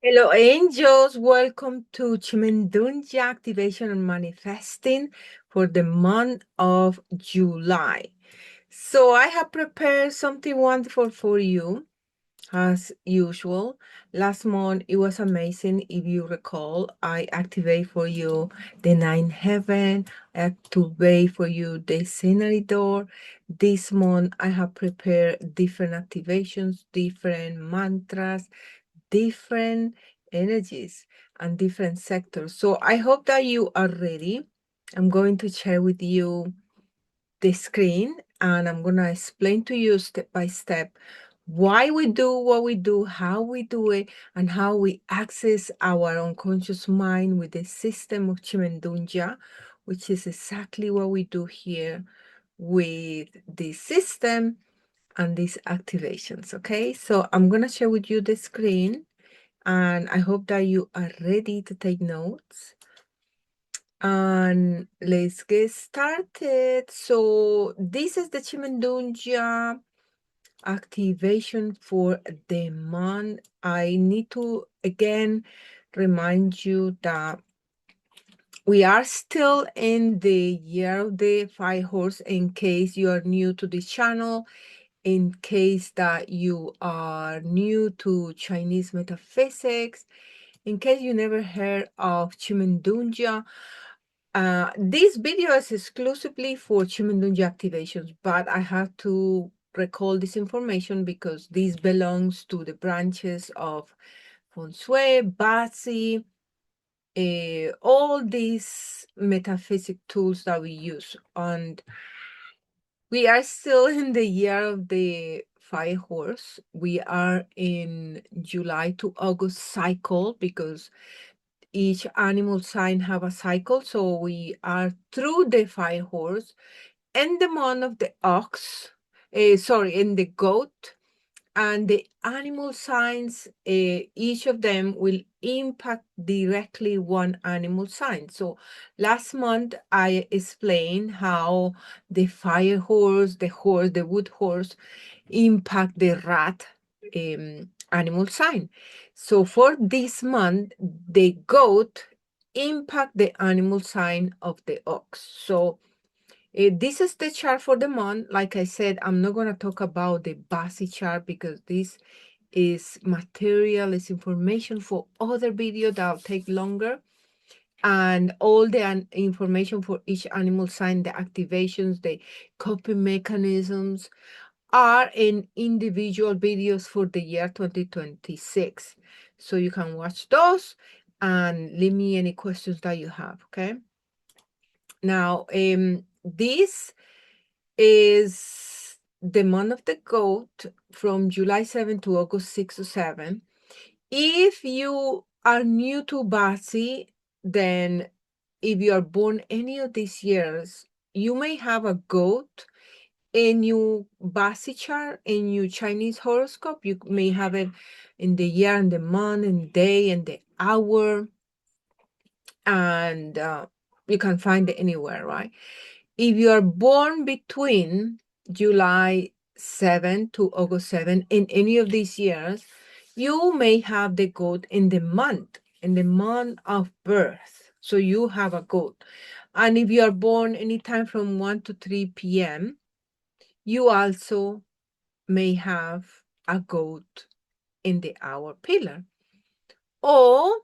Hello, angels. Welcome to QI MEN DUN JIA activation and manifesting for the month of July. So I have prepared something wonderful for you, as usual. Last month it was amazing. If you recall, I activate for you the ninth heaven. I activate for you the scenery door. This month I have prepared different activations, different mantras, different energies and different sectors. So I hope that you are ready. I'm going to share with you the screen and I'm going to explain to you step by step why we do what we do, how we do it, and how we access our unconscious mind with the system of QI MEN DUN JIA, which is exactly what we do here with this system and these activations. Okay, so I'm going to share with you the screen and I hope that you are ready to take notes. And let's get started. So this is the QI MEN DUN JIA activation for the month. I need to again remind you that we are still in the year of the 5 horse in case you are new to this channel. In case that you are new to Chinese metaphysics, in case you never heard of QI MEN DUN JIA, this video is exclusively for QI MEN DUN JIA activations, but I have to recall this information because this belongs to the branches of Feng Shui, Bazi, all these metaphysic tools that we use. And we are still in the year of the 5 horse. We are in July to August cycle because each animal sign have a cycle. So we are through the 5 horse and the month of the ox, in the goat, and the animal signs, each of them will impact directly one animal sign. So last month I explained how the fire horse, the wood horse impact the rat animal sign. So for this month, the goat impact the animal sign of the ox. So this is the chart for the month. Like I said, I'm not going to talk about the basic chart because this is material, is information for other video that'll take longer. And all the information for each animal sign, the activations, the coping mechanisms are in individual videos for the year 2026. So you can watch those and leave me any questions that you have, okay? Now, this is the month of the goat from July 7 to August 6 to 7. If you are new to Basi, then if you are born any of these years, you may have a goat in your Basi chart, in your Chinese horoscope. You may have it in the year and the month and day and the hour, and you can find it anywhere, right? If you are born between July 7 to August 7 in any of these years, you may have the goat in the month of birth. So you have a goat. And if you are born anytime from 1 to 3 p.m., you also may have a goat in the hour pillar. Or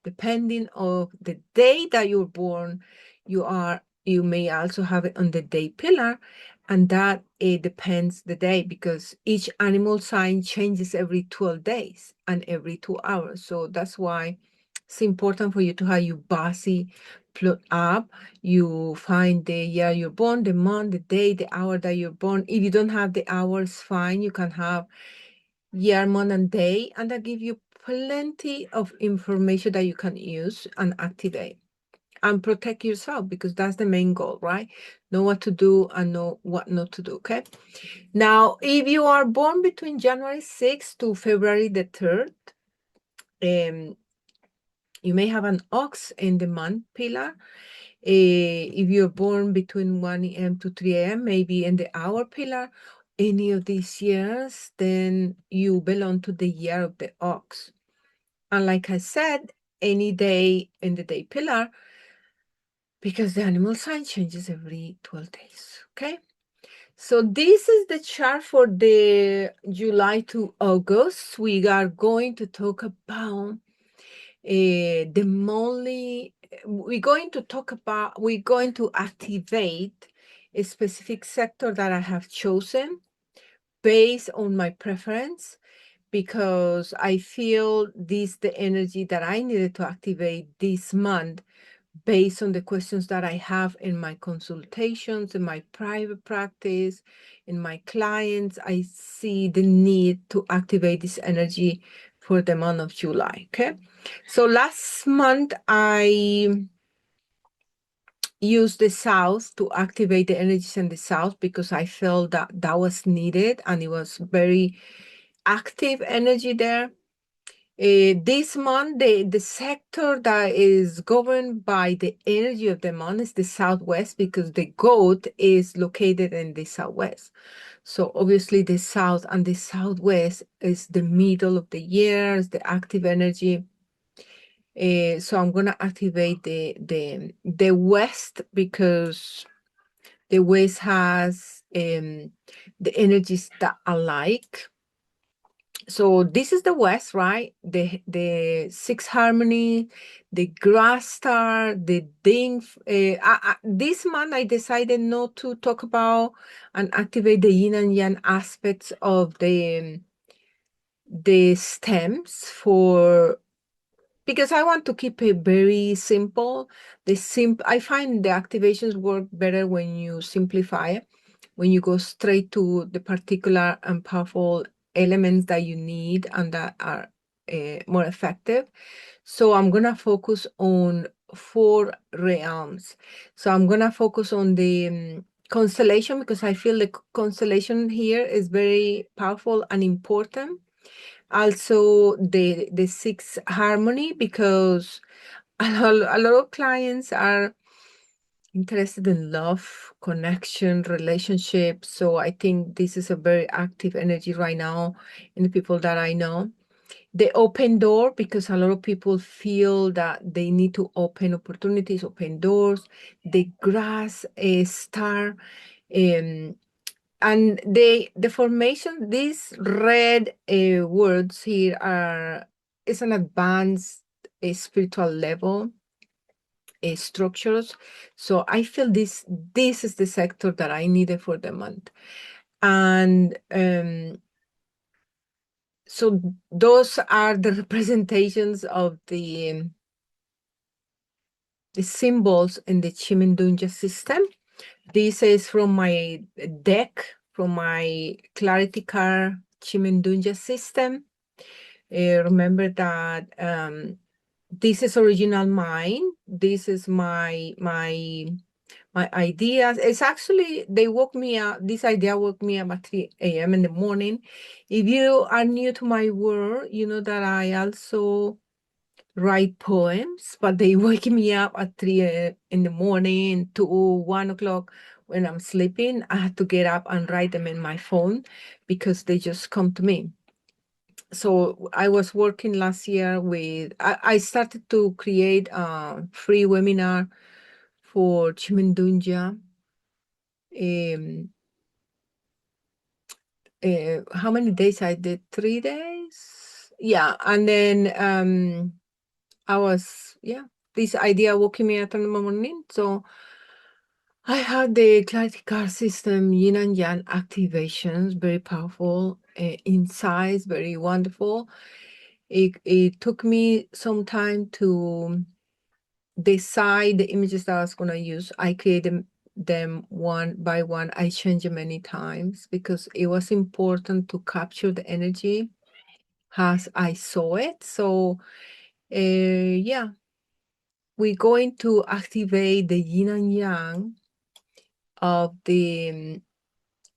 depending on the day that you're born, you may also have it on the day pillar, and that it depends the day because each animal sign changes every 12 days and every 2 hours. So that's why it's important for you to have your basi plot up. You find the year you're born, the month, the day, the hour that you're born. If you don't have the hours, fine. You can have year, month, and day, and that give you plenty of information that you can use and activate and protect yourself because that's the main goal, right? Know what to do and know what not to do, okay? Now, if you are born between January 6th to February the 3rd, you may have an ox in the month pillar. If you're born between 1 a.m. to 3 a.m., maybe in the hour pillar, any of these years, then you belong to the year of the ox. And like I said, any day in the day pillar, because the animal sign changes every 12 days, okay? So this is the chart for the July to August. We are going to talk about the monthly, we're going to activate a specific sector that I have chosen based on my preference, because I feel this the energy that I needed to activate this month based on the questions that I have in my consultations, in my private practice, in my clients. I see the need to activate this energy for the month of July, okay? So last month, I used the South to activate the energies in the South because I felt that that was needed and it was very active energy there. This month, the sector that is governed by the energy of the month is the Southwest, because the goat is located in the Southwest. So obviously the South and the Southwest is the middle of the year, is the active energy. So I'm gonna activate the West, because the West has the energies that I like. So this is the West, right? The six harmony, the grass star, the ding. This month I decided not to talk about and activate the yin and yang aspects of the stems, because I want to keep it very simple. I find the activations work better when you simplify it, when you go straight to the particular and powerful elements that you need and that are more effective. So I'm going to focus on 4 realms. So I'm going to focus on the constellation, because I feel the constellation here is very powerful and important. Also, the sixth harmony, because a lot of clients are interested in love, connection, relationships. So I think this is a very active energy right now in the people that I know. The open door, because a lot of people feel that they need to open opportunities, open doors. The grass star, and the formation, these red words here is an advanced spiritual level structures. So I feel this is the sector that I needed for the month. And so those are the representations of the symbols in the Chimendunja system. This is from my deck, from my Clarity Card Chimendunja system. Remember that this is original mine. This is my ideas. It's actually, they woke me up, this idea woke me up at 3 a.m. in the morning. If you are new to my world, you know that I also write poems, but they wake me up at 3 in the morning to 1 o'clock when I'm sleeping. I have to get up and write them in my phone because they just come to me. So I was working last year with, I started to create a free webinar for Chimendunja. How many days I did? 3 days? Yeah. And then this idea woke me up in the morning. So I had the Clarity Card system, yin and yang activations, very powerful, insights, very wonderful. It took me some time to decide the images that I was going to use. I created them one by one. I changed them many times because it was important to capture the energy as I saw it. So, yeah, we're going to activate the yin and yang of the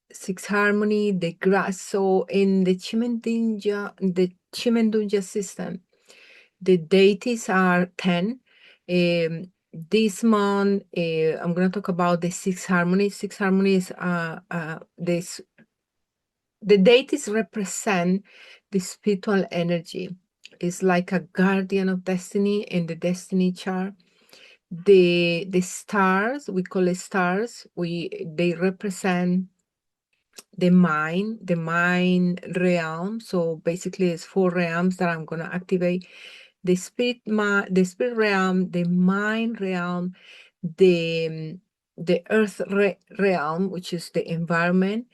sixth harmony, the grass. So in the Chimendunja system, the deities are 10. This month, I'm going to talk about the sixth harmony. Sixth harmony is the deities represent the spiritual energy. is like a guardian of destiny in the destiny chart. The stars, we call it stars, they represent the mind realm. So basically it's 4 realms that I'm going to activate: the the spirit realm, the mind realm, the earth realm, which is the environment,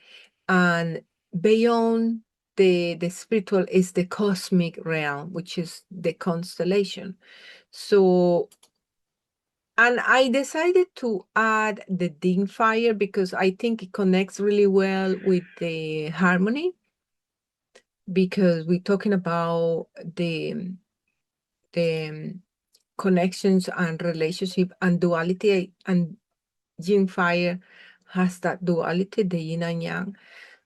and beyond the spiritual is the cosmic realm, which is the constellation. So, and I decided to add the ding fire because I think it connects really well with the harmony, because we're talking about the connections and relationship and duality, and yin fire has that duality, the yin and yang.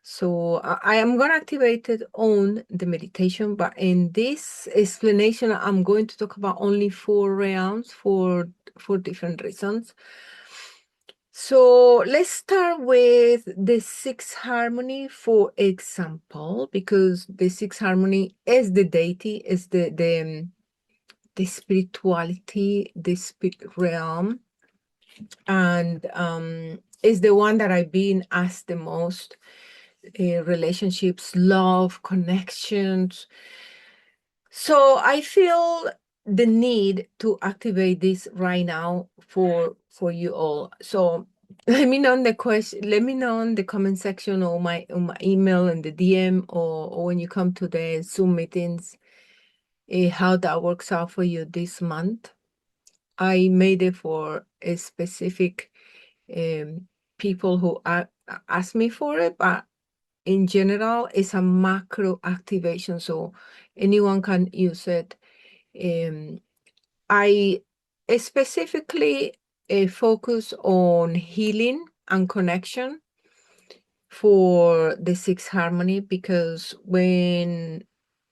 So I am going to activate it on the meditation, but in this explanation, I'm going to talk about only 4 realms for different reasons. So let's start with the 6th harmony, for example, because the 6th harmony is the deity, is the spirituality, the spirit realm, and is the one that I've been asked the most. Relationships, love, connections. So I feel the need to activate this right now for you all. So let me know in the let me know in the comment section, or my email and the DM, or when you come to the Zoom meetings, how that works out for you this month. I made it for a specific people who asked me for it, but in general, it's a macro activation, so anyone can use it. I specifically focus on healing and connection for the 6th harmony, because when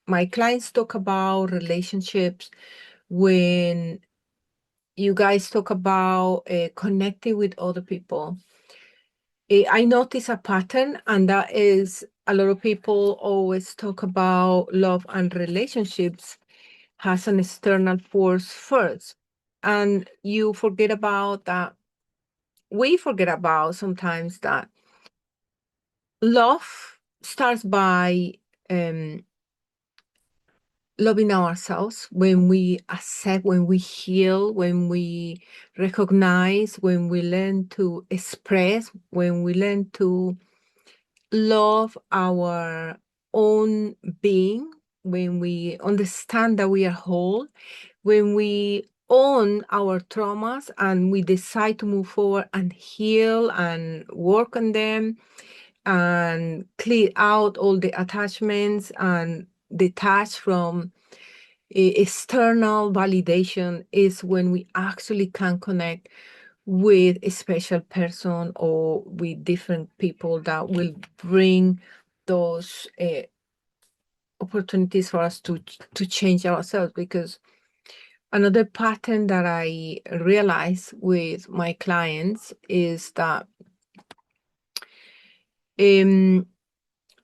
my clients talk about relationships, when you guys talk about connecting with other people, I notice a pattern, and that is a lot of people always talk about love and relationships has an external force first. And you forget about that. We forget about sometimes that love starts by loving ourselves. When we accept, when we heal, when we recognize, when we learn to express, when we learn to love our own being, when we understand that we are whole, when we own our traumas and we decide to move forward and heal and work on them and clear out all the attachments and detach from external validation, is when we actually can connect with a special person or with different people that will bring those opportunities for us to change ourselves. Because another pattern that I realize with my clients is that a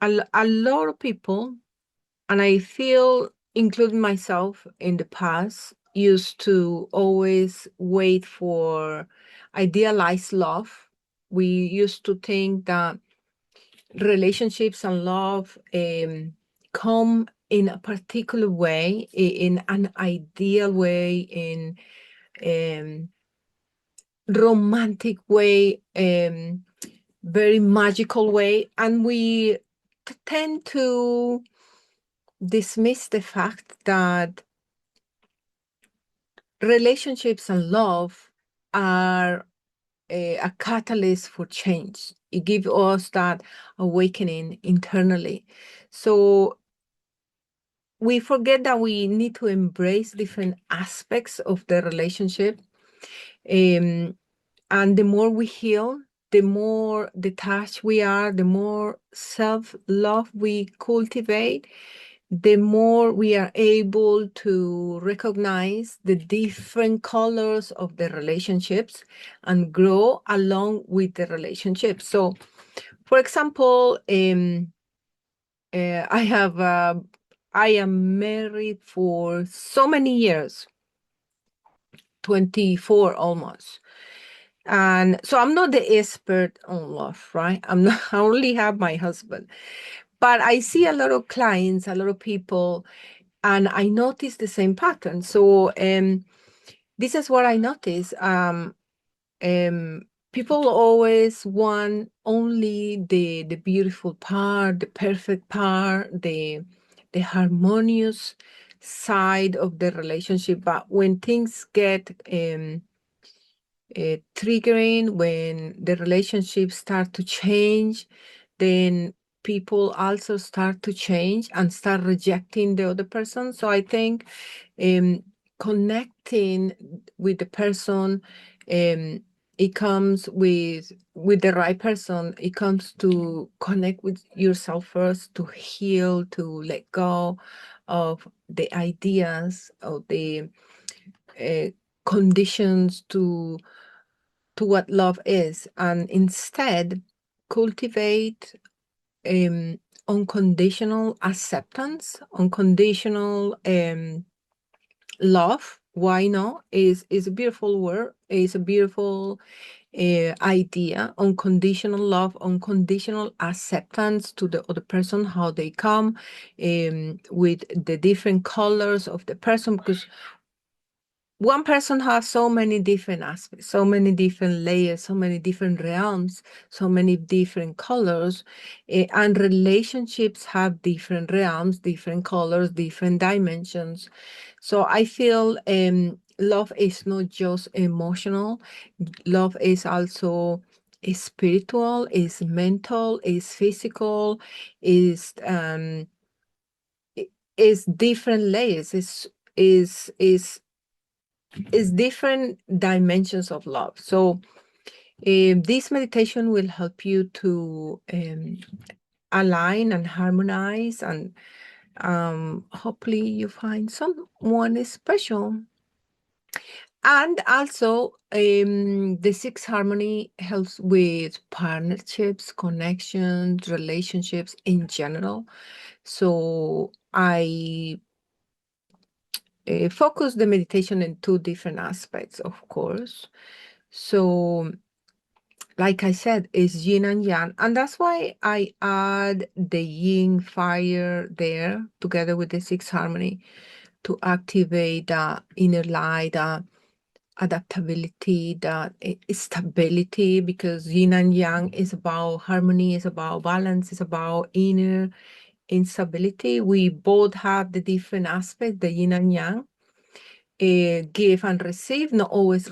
lot of people, and I feel, including myself in the past, used to always wait for idealized love. We used to think that relationships and love come in a particular way, in an ideal way, in romantic way, very magical way, and we tend to dismiss the fact that relationships and love are a catalyst for change. It gives us that awakening internally. So we forget that we need to embrace different aspects of the relationship. And the more we heal, the more detached we are, the more self-love we cultivate, the more we are able to recognize the different colors of the relationships and grow along with the relationship. So, for example, I have I am married for so many years, 24 almost. And so I'm not the expert on love, right? I'm not, I only have my husband. But I see a lot of clients, a lot of people, and I notice the same pattern. So this is what I notice. Um, People always want only the beautiful part, the perfect part, the harmonious side of the relationship. But when things get triggering, when the relationships start to change, then people also start to change and start rejecting the other person. So I think um, connecting with the person, it comes with the right person. It comes to connect with yourself first, to heal, to let go of the ideas, of the uh, conditions to what love is, and instead cultivate um, unconditional acceptance, unconditional love. Why not? Is a beautiful word. Is a beautiful idea. Unconditional love, unconditional acceptance to the other person, how they come, with the different colors of the person, because one person has so many different aspects, so many different layers, so many different realms, so many different colors, and relationships have different realms, different colors, different dimensions. So I feel love is not just emotional. Love is also spiritual, is mental, is physical, is is different layers, is different dimensions of love. So this meditation will help you to align and harmonize, and hopefully you find someone special. And also, the sixth harmony helps with partnerships, connections, relationships in general. So I focus the meditation in two different aspects, of course. So, like I said, it's yin and yang. And that's why I add the yin fire there together with the sixth harmony to activate the inner light, the adaptability, the stability, because yin and yang is about harmony, is about balance, is about inner instability. We both have the different aspects, the yin and yang. Give and receive, not always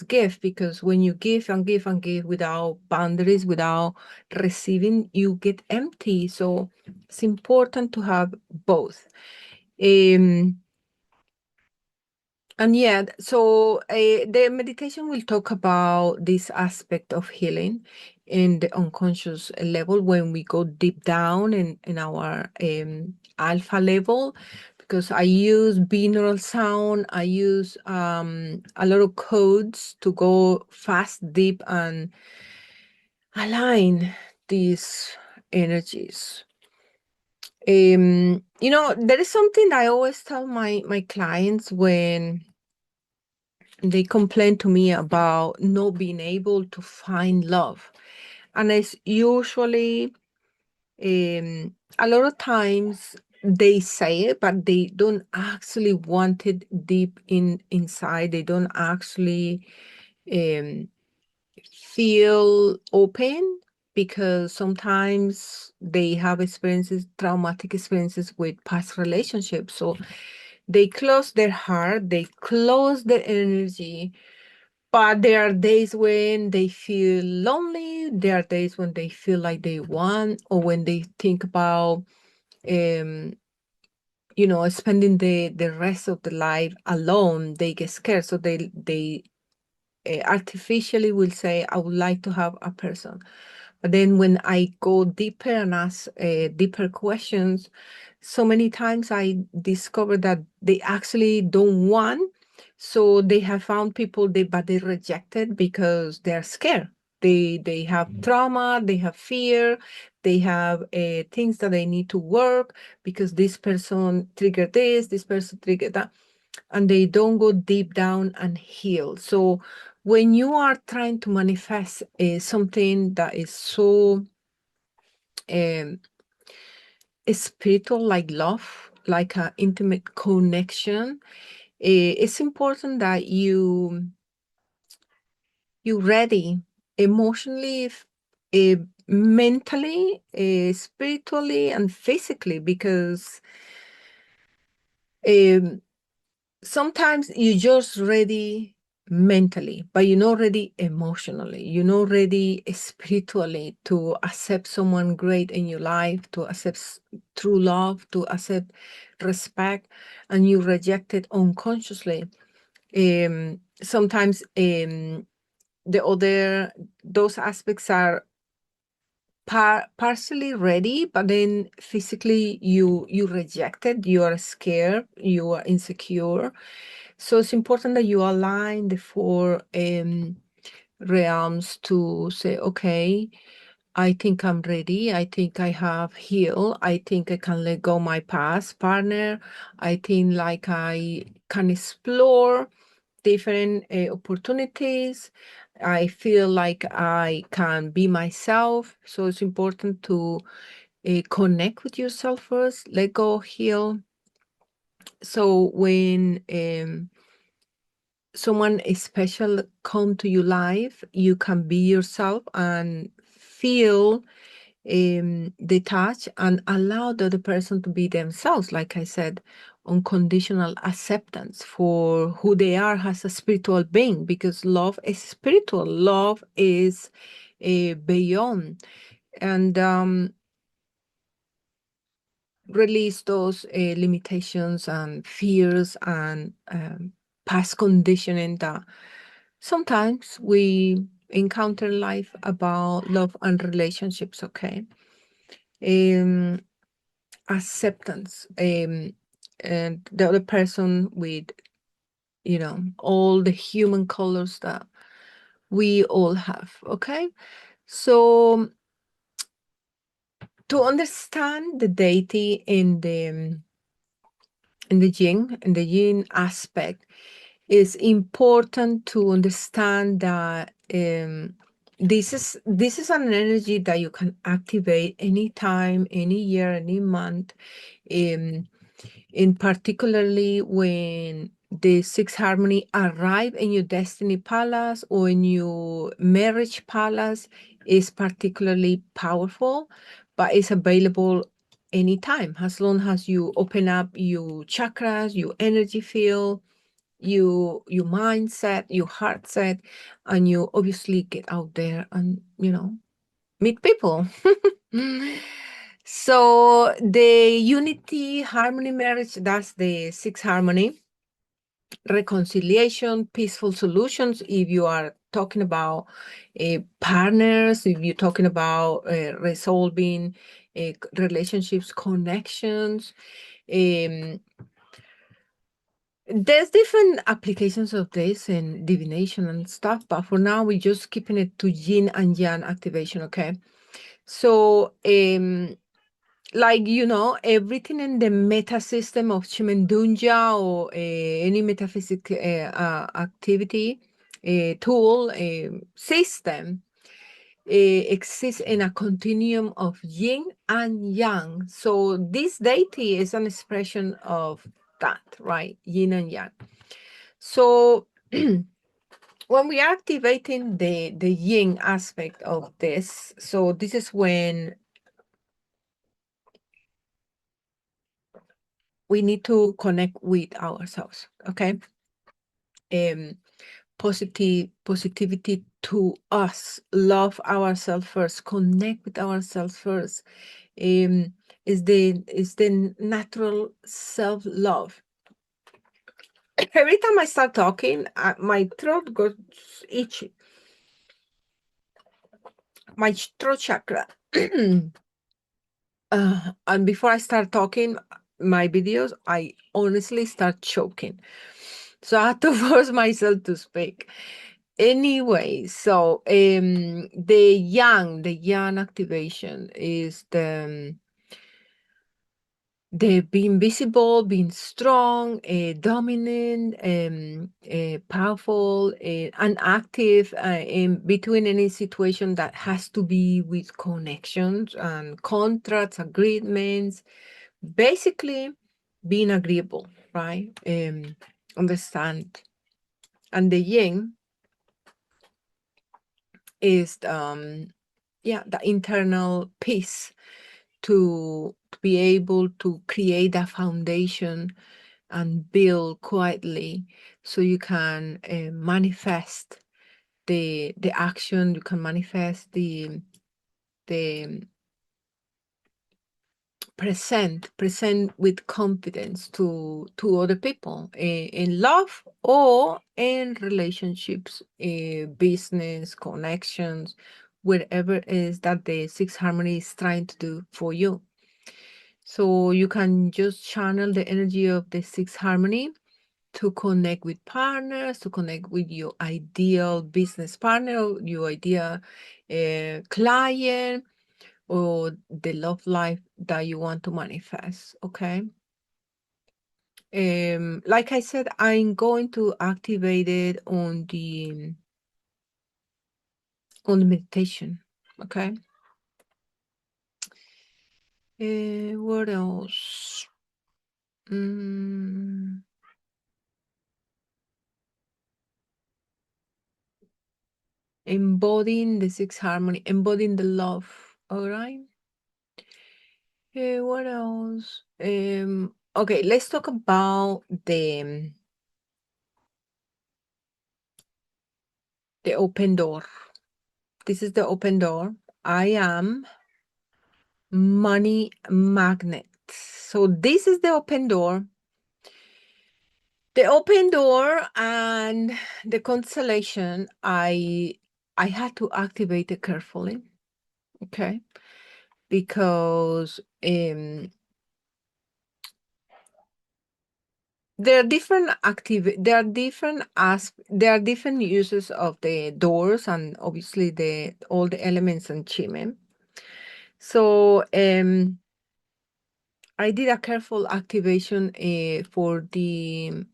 give, because when you give and give and give without boundaries, without receiving, you get empty. So it's important to have both. And yeah, so the meditation will talk about this aspect of healing in the unconscious level when we go deep down in our alpha level, because I use binaural sound, I use a lot of codes to go fast, deep, and align these energies. There is something I always tell my clients when they complain to me about not being able to find love. And it's usually a lot of times they say it, but they don't actually want it deep inside. They don't actually um, feel open, because sometimes they have experiences, traumatic experiences with past relationships. So they close their heart, they close their energy. But there are days when they feel lonely. There are days when they feel like they want, or when they think about, um, spending the rest of the life alone, they get scared. So they artificially will say, I would like to have a person. But then when I go deeper and ask deeper questions, so many times I discover that they actually don't want. So they have found people, but they rejected because they're scared. They have trauma, they have fear, they have things that they need to work because this person triggered this person triggered that, and they don't go deep down and heal. So when you are trying to manifest something that is so um, spiritual, like love, like an intimate connection, it's important that you ready emotionally, mentally, spiritually, and physically, because um, sometimes you're just ready mentally, but you're not ready emotionally. You're not ready spiritually to accept someone great in your life, to accept true love, to accept respect, and you reject it unconsciously. Sometimes those aspects are partially ready, but then physically you reject it, you are scared, you are insecure. So it's important that you align the four realms to say, okay, I think I'm ready. I think I have healed. I think I can let go my past partner. I think like I can explore different opportunities. I feel like I can be myself. So it's important to connect with yourself first, let go, heal. So when someone special come to your life, you can be yourself and feel detach and allow the other person to be themselves. Like I said, unconditional acceptance for who they are as a spiritual being, because love is spiritual. Love is beyond. And release those limitations and fears and past conditioning that sometimes we encounter in life about love and relationships. Okay. Acceptance, and the other person with all the human colors that we all have. Okay. So to understand the deity in the yin aspect, it's important to understand that this is an energy that you can activate anytime, any year, any month, in particularly when the sixth harmony arrive in your destiny palace or in your marriage palace, is particularly powerful, but it's available anytime as long as you open up your chakras, your energy field, your mindset, your heart set, and you obviously get out there and meet people. So the unity, harmony, marriage, that's the sixth harmony. Reconciliation, peaceful solutions, if you are talking about partners, if you're talking about resolving relationships, connections. There's different applications of this in divination and stuff, but for now we're just keeping it to yin and yang activation. Okay. So like everything in the meta system of Qi Men Dun Jia or any metaphysic activity, tool, system exists in a continuum of yin and yang. So this deity is an expression of that, right? Yin and yang. So when we are activating the yin aspect of this, so this is when we need to connect with ourselves. Okay. Positivity to us, love ourselves first, connect with ourselves first, is the natural self-love. Every time I start talking, my throat goes itchy. My throat chakra. And before I start talking my videos, I honestly start choking. So I have to force myself to speak. Anyway, so the yang activation is the being visible, being strong, dominant, powerful, and active in between any situation that has to be with connections and contracts, agreements, basically being agreeable, right? Understand. And the yin is the internal peace to be able to create a foundation and build quietly so you can manifest the action, you can manifest the present with confidence to other people in love or in relationships, business connections, wherever it is that the sixth harmony is trying to do for you. So you can just channel the energy of the sixth harmony to connect with partners, to connect with your ideal business partner, your ideal client, or the love life that you want to manifest. Okay. Like I said, I'm going to activate it on the meditation. Okay. What else? Embodying the sixth harmony, embodying the love. All right. What else? Okay, let's talk about the open door. This is the open door. I am money magnet. So this is the open door. The open door and the constellation, I had to activate it carefully. Okay. Because there are different there are different uses of the doors and obviously all the elements in Qi Men. So I did a careful activation for the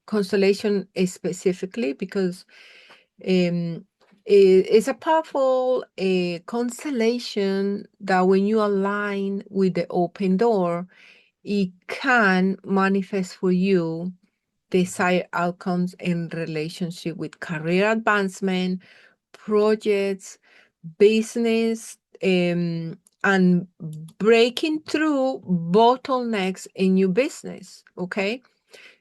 constellation specifically because it's a powerful constellation that when you align with the open door, it can manifest for you desired outcomes in relationship with career advancement, projects, business, and breaking through bottlenecks in your business, okay?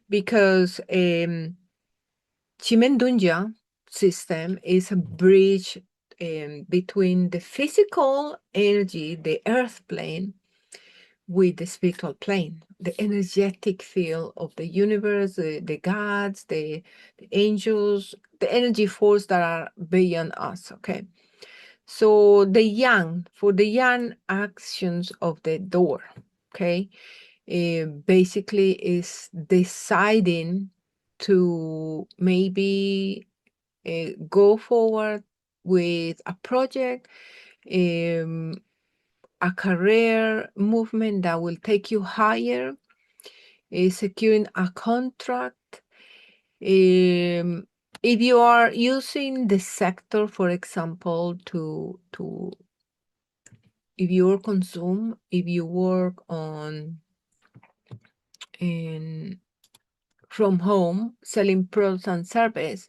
Because Qi Men Dun Jia system is a bridge between the physical energy, the earth plane, with the spiritual plane, the energetic field of the universe, the gods, the angels, the energy force that are beyond us, okay? So the yang, for the yang actions of the door, okay, basically is deciding to maybe go forward with a project, a career movement that will take you higher, securing a contract. If you are using the sector, for example, if you consume, if you work on from home selling products and service,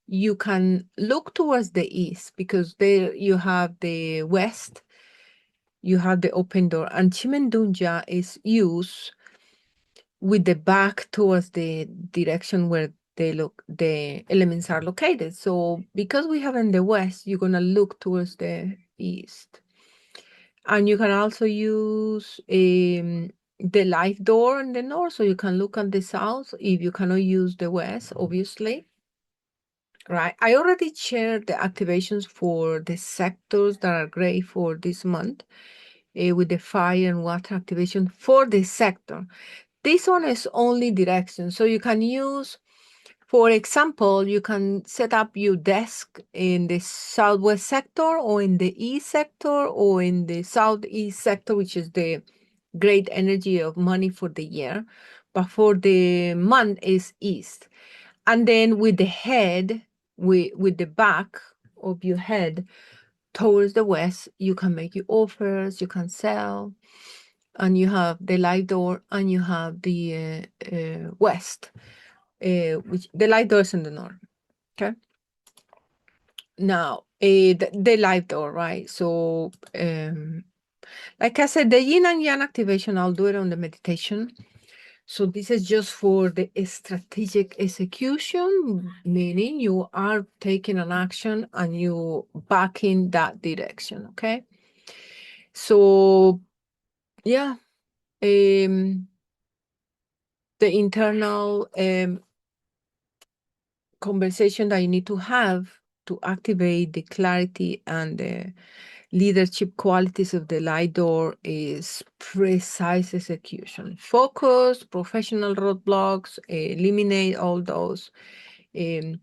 you can look towards the east because there you have the west, you have the open door, and Qi Men Dun Jia is used with the back towards the direction where the elements are located. So because we have in the west, you're gonna look towards the east. And you can also use the light door in the north, so you can look at the south if you cannot use the west, obviously. Right. I already shared the activations for the sectors that are great for this month with the fire and water activation for the sector. This one is only direction, so you can use For example, you can set up your desk in the southwest sector or in the east sector or in the southeast sector, which is the great energy of money for the year. But for the month is east. And then with the head, with the back of your head towards the west, you can make your offers, you can sell, and you have the light door and you have the west, which the light door is in the north. Okay. Now, the light door, right? So, like I said, the yin and yang activation, I'll do it on the meditation. So this is just for the strategic execution, meaning you are taking an action and you back in that direction, okay? So, yeah, the internal conversation that you need to have to activate the clarity and the leadership qualities of the light door is precise execution. Focus, professional roadblocks, eliminate all those. It's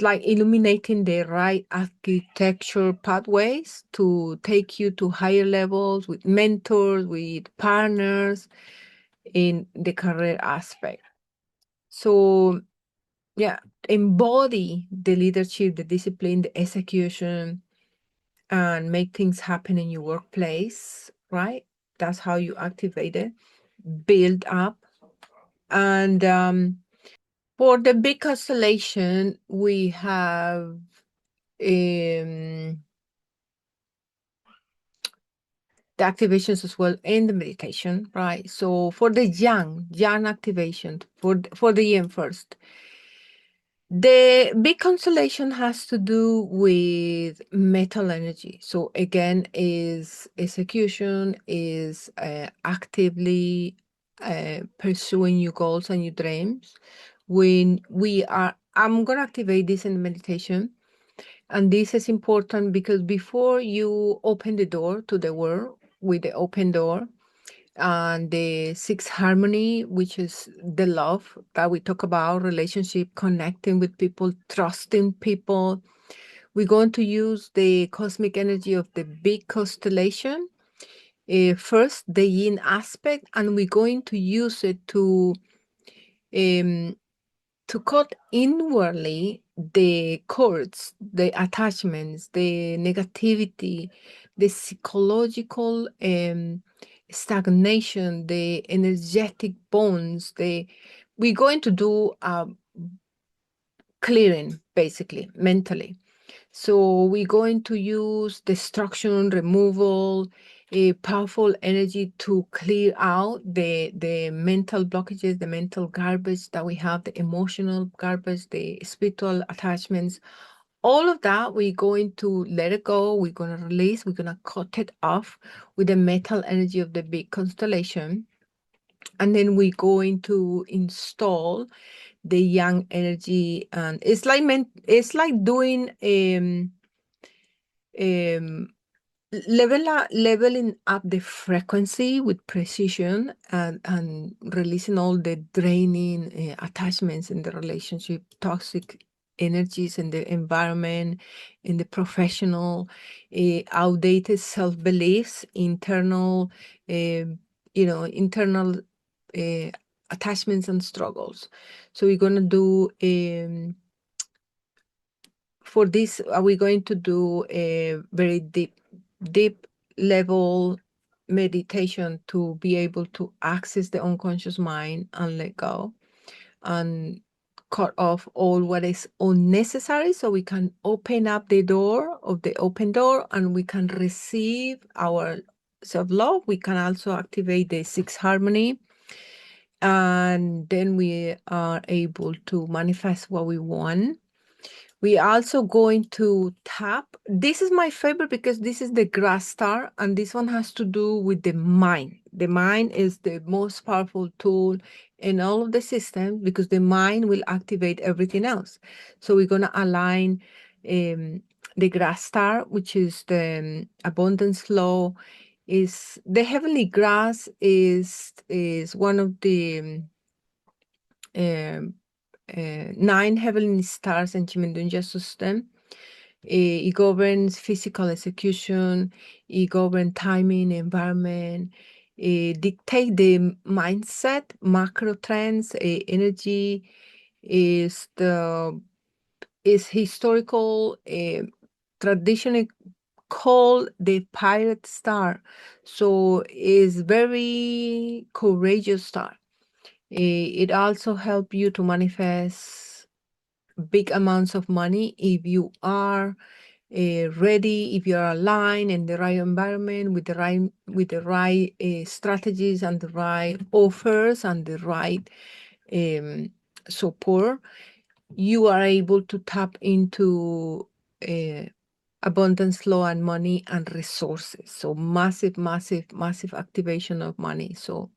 like illuminating the right architecture pathways to take you to higher levels with mentors, with partners in the career aspect. So, yeah, embody the leadership, the discipline, the execution, and make things happen in your workplace, right? That's how you activate it, build up. And for the big constellation, we have the activations as well in the meditation, right? So for the yang activation, for the yin first, the big constellation has to do with metal energy. So again, is execution, is actively pursuing your goals and your dreams. When I'm going to activate this in the meditation. And this is important because before you open the door to the world with the open door, and the sixth harmony, which is the love that we talk about, relationship, connecting with people, trusting people. We're going to use the cosmic energy of the big constellation. First, the yin aspect, and we're going to use it to cut inwardly the cords, the attachments, the negativity, the psychological stagnation, the energetic bonds. We're going to do clearing, basically, mentally. So we're going to use destruction, removal, a powerful energy to clear out the mental blockages, the mental garbage that we have, the emotional garbage, the spiritual attachments. All of that, we're going to let it go. We're going to release. We're going to cut it off with the metal energy of the big constellation. And then we're going to install the yang energy, and it's like doing leveling up the frequency with precision, and releasing all the draining attachments in the relationship, toxic energies in the environment, in the professional, outdated self-beliefs, internal internal attachments and struggles. So we're going to do for this, are we going to do a very deep level meditation to be able to access the unconscious mind and let go and cut off all what is unnecessary, so we can open up the door of the open door and we can receive our self-love. We can also activate the sixth harmony, and then we are able to manifest what we want. We also going to tap. This is my favorite because this is the grass star, and this one has to do with the mind. The mind is the most powerful tool in all of the systems because the mind will activate everything else. So we're going to align the grass star, which is the abundance flow. Is the heavenly grass is one of the nine heavenly stars in Chi Men Dun Jia system. It governs physical execution, it governs timing, environment, it dictate the mindset, macro trends, energy is historical, traditionally called the pirate star. So is very courageous star. It also help you to manifest big amounts of money if you are ready, if you're aligned in the right environment with the right strategies and the right offers and the right um, support, you are able to tap into abundance, flow, and money and resources. So massive, massive, massive activation of money. So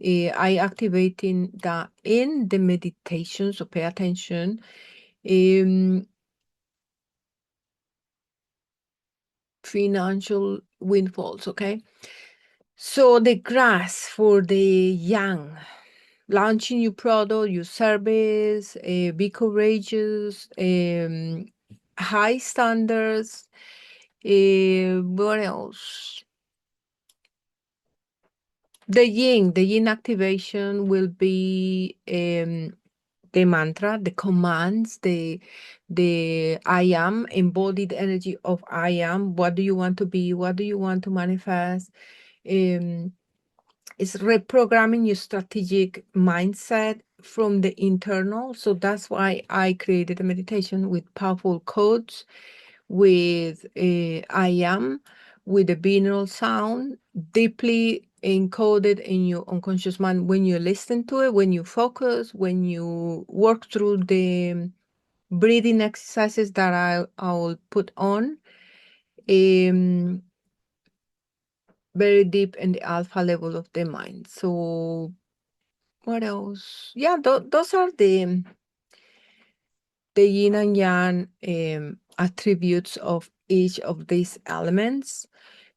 I activating that in the meditation. So pay attention. Financial windfalls, okay? So the grass for the young, launching your product, your service, be courageous, high standards. What else? The yin activation will be the mantra, the commands, the I am, embodied energy of I am. What do you want to be? What do you want to manifest? It's reprogramming your strategic mindset from the internal. So that's why I created a meditation with powerful codes, with I am, with the binaural sound, deeply encoded in your unconscious mind. When you listen to it, when you focus, when you work through the breathing exercises that I will put on, very deep in the alpha level of the mind. So what else? Yeah, those are the yin and yang attributes of each of these elements.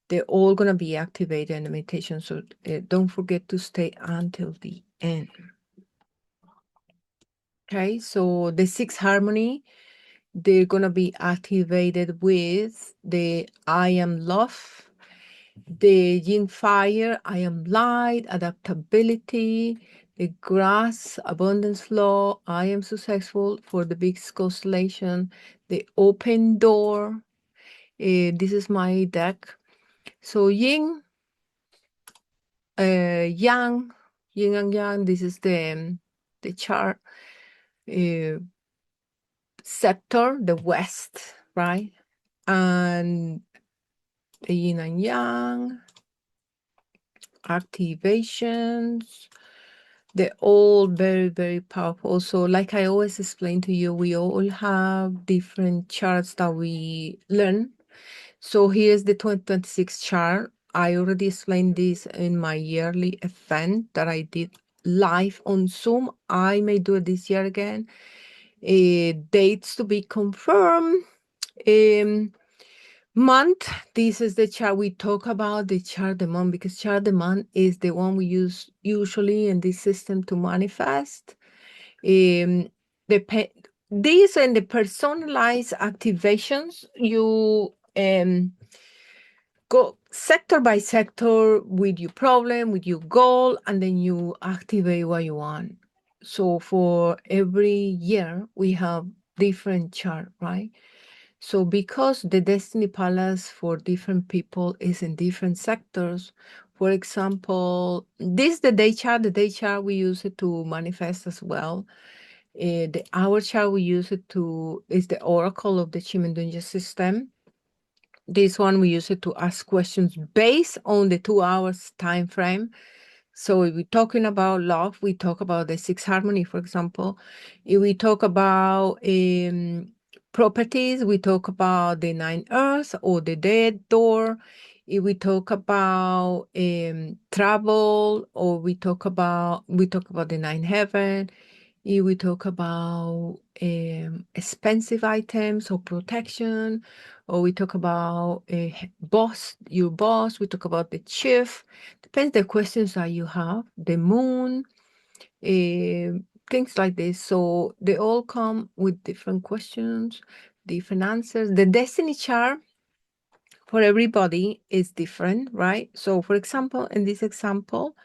They're all going to be activated in the meditation. So don't forget to stay until the end. Okay, so the sixth harmony, they're going to be activated with the I am love, the yin fire, I am light, adaptability, the grass, abundance flow, I am successful for the big constellation, the open door. This is my deck. So yin, yang, yin and yang, this is the chart sector, the west, right? And the yin and yang, activations, they're all very, very powerful. So like I always explain to you, we all have different charts that we learn. So here's the 2026 chart. I already explained this in my yearly event that I did live on Zoom. I may do it this year again. Dates to be confirmed. Month, this is the chart we talk about, the chart the month, because chart the month is the one we use usually in this system to manifest. These and the personalized activations, you go sector by sector with your problem, with your goal, and then you activate what you want. So for every year, we have different chart, right? So because the Destiny Palace for different people is in different sectors, for example, this the day chart. The day chart, we use it to manifest as well. The hour chart, we use it to, is the oracle of the Chi Men Dun Jia system. This one, we use it to ask questions based on the 2 hours time frame. So if we're talking about love, we talk about the sixth harmony, for example. If we talk about properties, we talk about the nine earths or the dead door. If we talk about travel, or we talk about the nine heaven. If we talk about expensive items or protection, or we talk about your boss, we talk about the chief. Depends the questions that you have. The moon, things like this. So they all come with different questions, different answers. The destiny chart for everybody is different, right? So for example, in this example,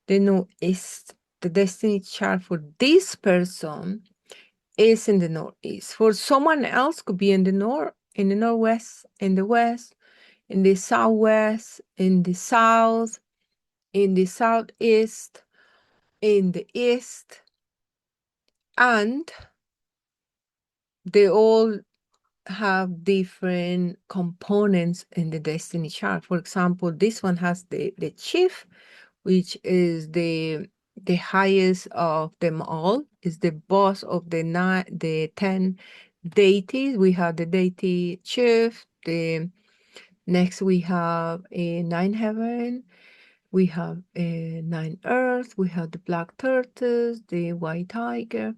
the northeast, the destiny chart for this person is in the northeast. For someone else could be in the north, in the northwest, in the west, in the southwest, in the south, in the southeast, in the east, and they all have different components in the destiny chart. For example, this one has the chief, which is the highest of them all, is the boss of the 10 deities. We have the deity chief. The next we have a 9 heaven. We have a 9 earth. We have the black tortoise, the white tiger,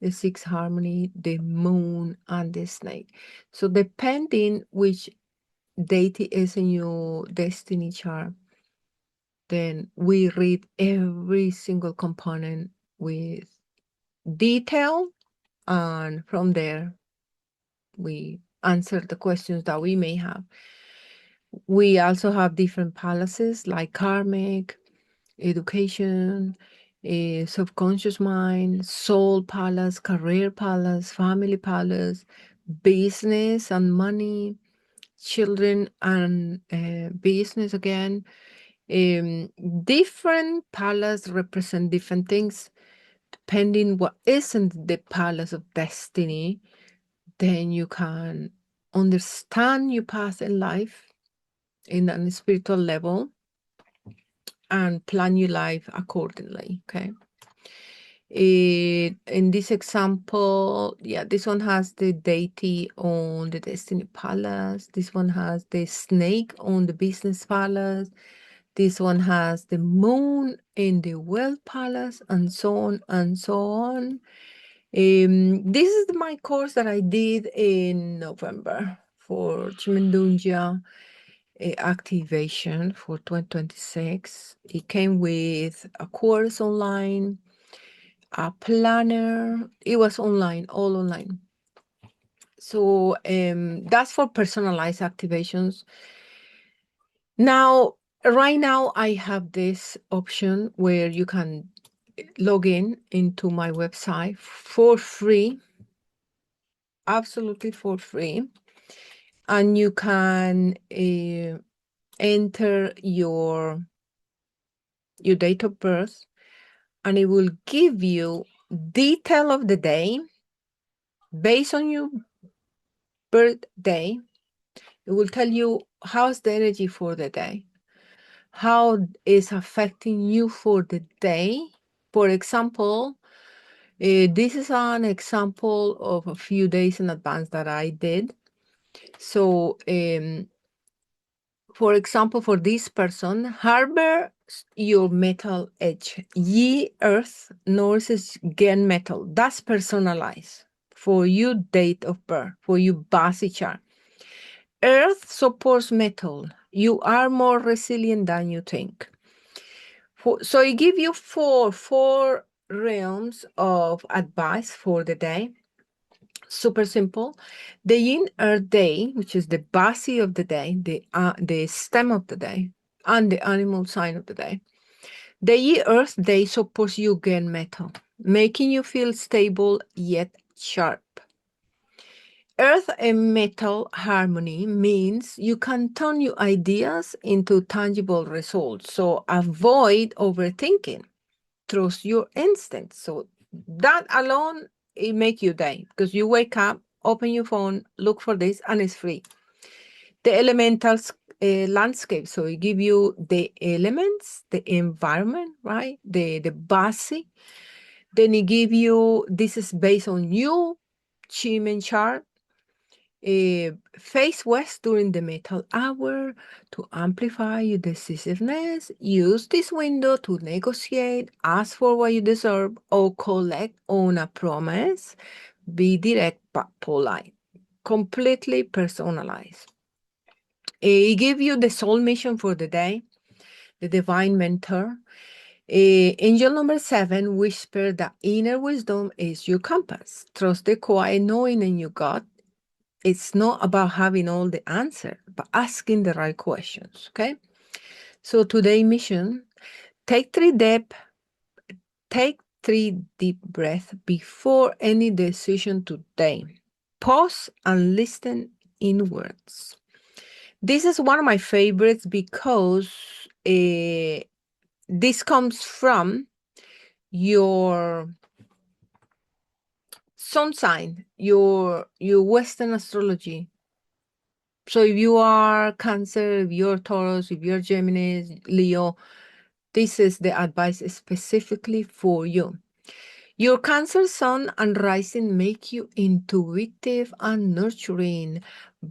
the 6 harmony, the moon, and the snake. So depending which deity is in your destiny chart, then we read every single component with detail, and from there we answer the questions that we may have. We also have different palaces like karmic, education, subconscious mind, soul palace, career palace, family palace, business and money, children and business again. Different palace represent different things. Depending what isn't the palace of destiny, then you can understand your path in life in a spiritual level and plan your life accordingly, okay? In this example, yeah, this one has the deity on the destiny palace. This one has the snake on the business palace. This one has the moon in the wealth palace, and so on and so on. This is my course that I did in November for QI MEN DUN JIA activation for 2026. It came with a course online, a planner. It was online, all online. So that's for personalized activations. Now, right now, I have this option where you can log in into my website for free, absolutely for free. And you can enter your date of birth, and it will give you detail of the day based on your birthday. It will tell you how's the energy for the day, how is affecting you for the day. For example, this is an example of a few days in advance that I did. So, for example, for this person, harbor your metal edge. Ye earth, north is gain metal. That's personalized for you date of birth, for you basic chart. Earth supports metal. You are more resilient than you think. So I give you four realms of advice for the day. Super simple. The yin earth day, which is the base of the day, the stem of the day, and the animal sign of the day. The yin earth day supports you gain metal, making you feel stable yet sharp. Earth and metal harmony means you can turn your ideas into tangible results. So avoid overthinking. Trust your instincts. So that alone, it make your day, because you wake up, open your phone, look for this, and it's free. The elementals landscape. So it give you the elements, the environment, right? The basic. Then it give you, this is based on you, QI MEN chart. Face west during the metal hour to amplify your decisiveness. Use this window to negotiate, ask for what you deserve, or collect on a promise. Be direct but polite. Completely personalized. It give you the soul mission for the day, the divine mentor. Angel number 7, whisper that inner wisdom is your compass. Trust the quiet knowing in your gut. It's not about having all the answer, but asking the right questions. Okay. So today mission, take three deep breaths before any decision today. Pause and listen inwards. This is one of my favorites because this comes from your sun sign, your Western astrology. So if you are Cancer, if you're Taurus, if you're Gemini, Leo, this is the advice specifically for you. Your Cancer sun and rising make you intuitive and nurturing,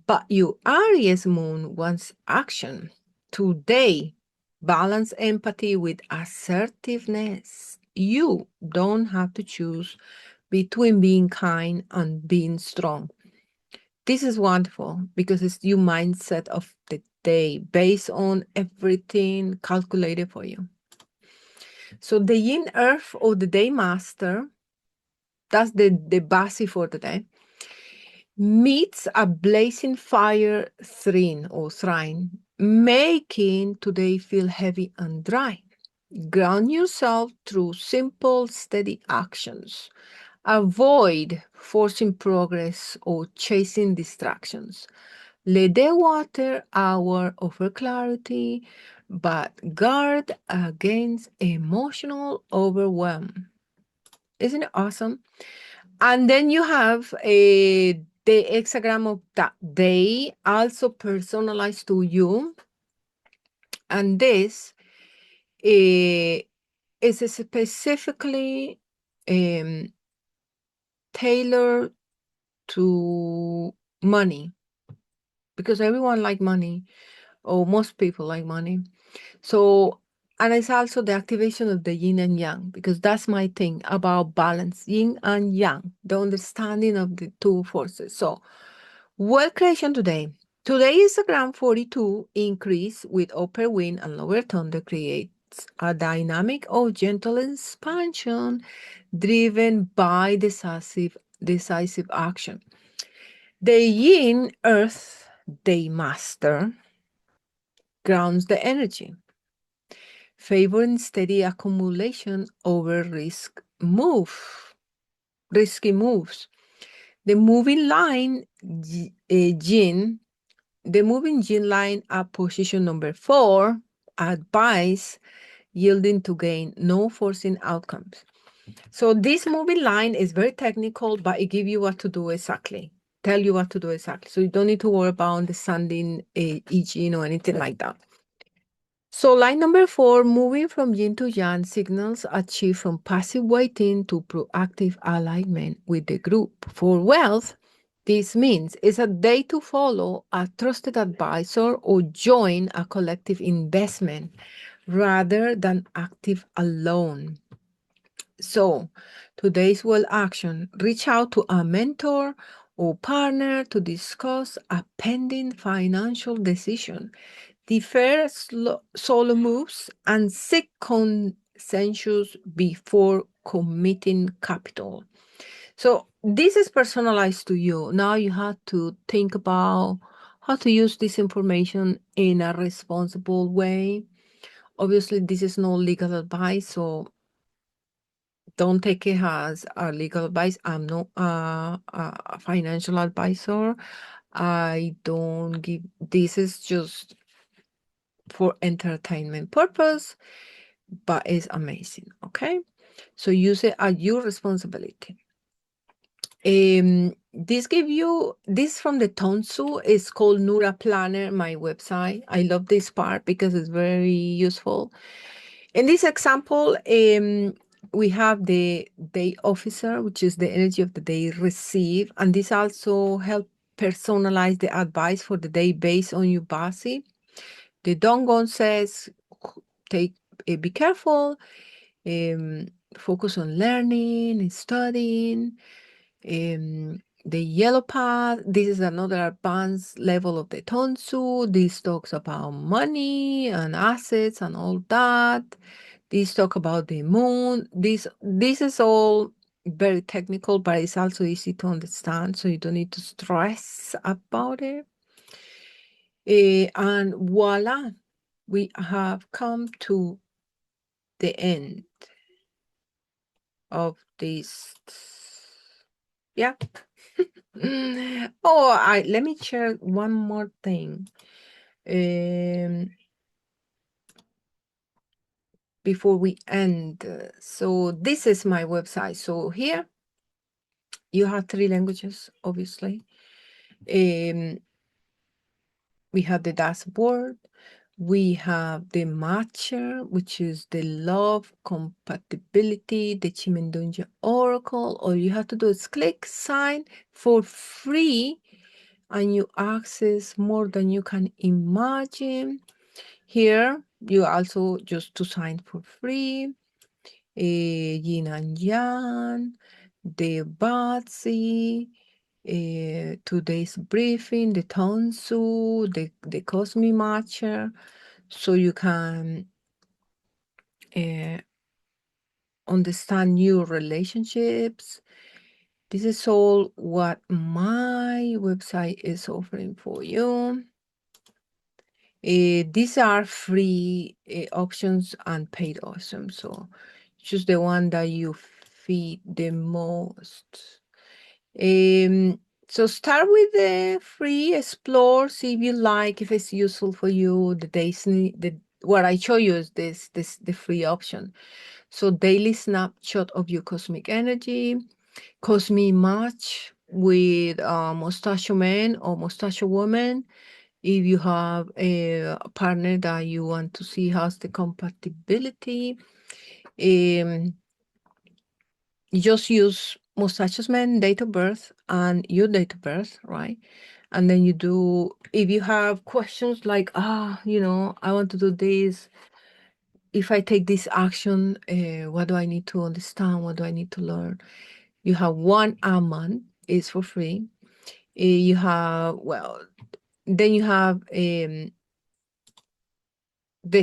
but your Aries moon wants action. Today, balance empathy with assertiveness. You don't have to choose between being kind and being strong. This is wonderful because it's your mindset of the day based on everything calculated for you. So the yin earth or the day master, that's the base for today, meets a blazing fire shrine, making today feel heavy and dry. Ground yourself through simple, steady actions. Avoid forcing progress or chasing distractions. Let the water hour offer clarity, but guard against emotional overwhelm. Isn't it awesome? And then you have the hexagram of that day, also personalized to you. And this is specifically um, tailored to money because everyone like money, or most people like money. So, and it's also the activation of the yin and yang, because that's my thing about balance, yin and yang, the understanding of the two forces. So, wealth creation today. Today is a grand 42 increase with upper wind and lower thunder creates a dynamic of gentle expansion driven by decisive action. The yin earth, day master, grounds the energy, favoring steady accumulation over risky moves. The moving line, yin, the moving yin line at position number 4, advice yielding to gain, no forcing outcomes. So this moving line is very technical, but it gives you what to do exactly. Tell you what to do exactly. So you don't need to worry about understanding I Ching or anything like that. So line number 4, moving from yin to yang signals achieve from passive waiting to proactive alignment with the group. For wealth, this means it's a day to follow a trusted advisor or join a collective investment rather than active alone. So today's well action, reach out to a mentor or partner to discuss a pending financial decision. Defer solo moves and seek consensus before committing capital. So this is personalized to you. Now you have to think about how to use this information in a responsible way. Obviously, this is no legal advice, so don't take it as a legal advice. I'm not a financial advisor. I don't give, this is just for entertainment purpose, but it's amazing. Okay. So use it at your responsibility. This give you this from the Tonsu is called Nura Planner, my website. I love this part because it's very useful. In this example, we have the day officer, which is the energy of the day receive, and this also help personalize the advice for the day based on your base. The Dongon says, be careful, um, focus on learning and studying. The yellow path, this is another advanced level of the Tonsu. This talks about money and assets and all that. This talk about the moon. This is all very technical, but it's also easy to understand, so you don't need to stress about it. And voila, we have come to the end of this. Yeah. Oh, let me share one more thing. Before we end. So this is my website. So here you have 3 languages, obviously. We have the dashboard. We have the matcher, which is the love compatibility, the Chimendunja Oracle. All you have to do is click sign for free, and you access more than you can imagine. Here, you also just to sign for free. Yin and Yang, the Bazi, today's briefing, the Tonsu, the Cosmic Matcher, so you can understand new relationships. This is all what my website is offering for you. These are free options and paid options, so choose the one that you feed the most. So start with the free, explore, see if you like, if it's useful for you. What I show you is the free option. So daily snapshot of your cosmic energy, cosmic match with mustachio man or mustachio woman. If you have a partner that you want to see how's the compatibility, you just use Mustacho's man date of birth and your date of birth, right? And then you do, if you have questions like, I want to do this. If I take this action, what do I need to understand? What do I need to learn? You have 1 a month, it's for free. You have, then you have the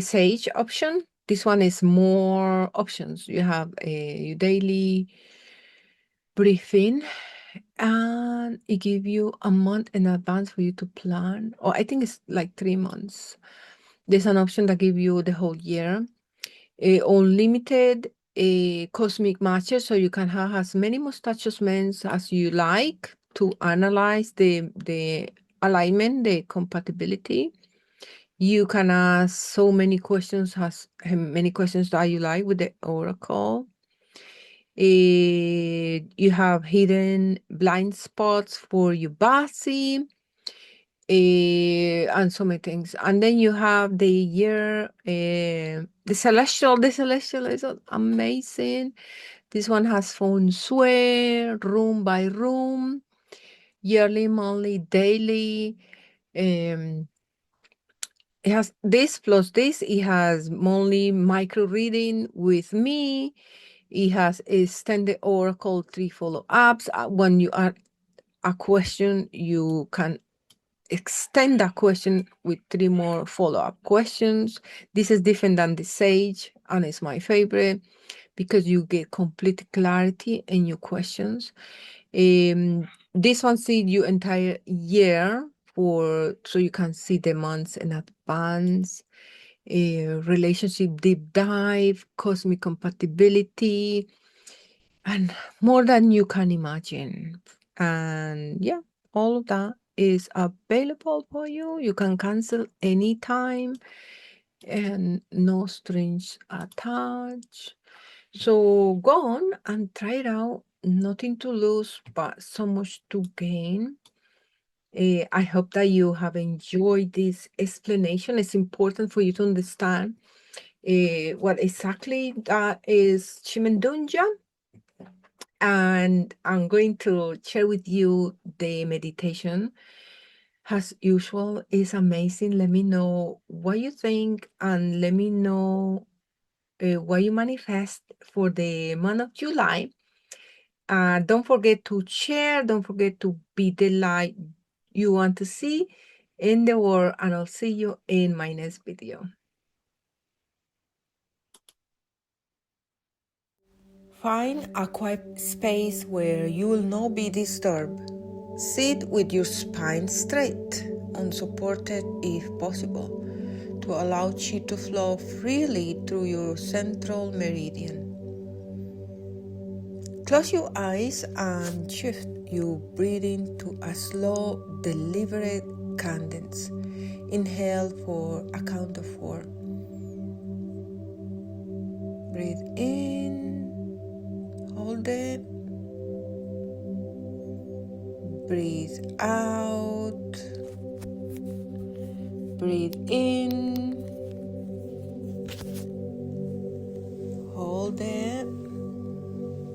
Sage option. This one is more options. You have a daily briefing, and it give you a month in advance for you to plan, or I think it's like 3 months. There's an option that give you the whole year. Unlimited cosmic matches, so you can have as many mustachios men as you like to analyze the alignment, the compatibility. You can ask so many questions, as many questions that you like with the oracle. You have hidden blind spots for your basi, and so many things. And then you have the year, the celestial. The celestial is amazing. This one has feng shui, room by room, yearly, monthly, daily. It has this plus this. It has monthly micro reading with me. It has extended oracle 3 follow-ups. When you add a question, you can extend that question with 3 more follow-up questions. This is different than the Sage, and it's my favorite because you get complete clarity in your questions. This one sees you entire year so you can see the months in advance. Relationship deep dive, cosmic compatibility, and more than you can imagine. And yeah, all of that is available for you. You can cancel anytime and no strings attached. So go on and try it out. Nothing to lose, but so much to gain. I hope that you have enjoyed this explanation. It's important for you to understand what exactly that is Chimendunja. And I'm going to share with you the meditation. As usual, it's amazing. Let me know what you think, and let me know what you manifest for the month of July. Don't forget to share. Don't forget to be the light you want to see in the world. And I'll see you in my next video. Find a quiet space where you will not be disturbed. Sit with your spine straight, unsupported if possible, to allow chi to flow freely through your central meridian. Close your eyes and shift your breathing to a slow, deliberate cadence. Inhale for a count of 4. Breathe in, hold it. Breathe out. Breathe in, hold it.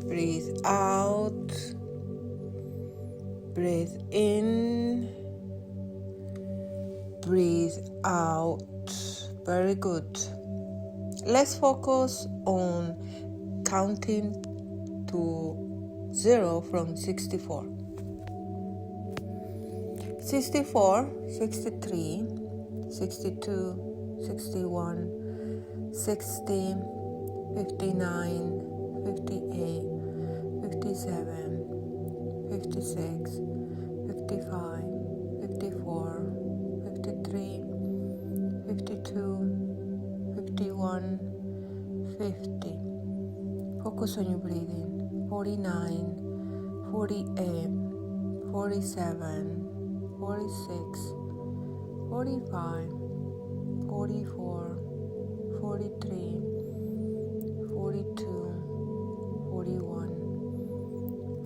Breathe out. Breathe in. Breathe out. Very good. Let's focus on counting to 0 from 64. 64, 63, 62, 61, 60, 59, 58, 57, 56, 55, 54, 53, 52, 51, 50. Focus on your breathing. 49, 48, 47, 46, 45, 44, 43, 42, 41,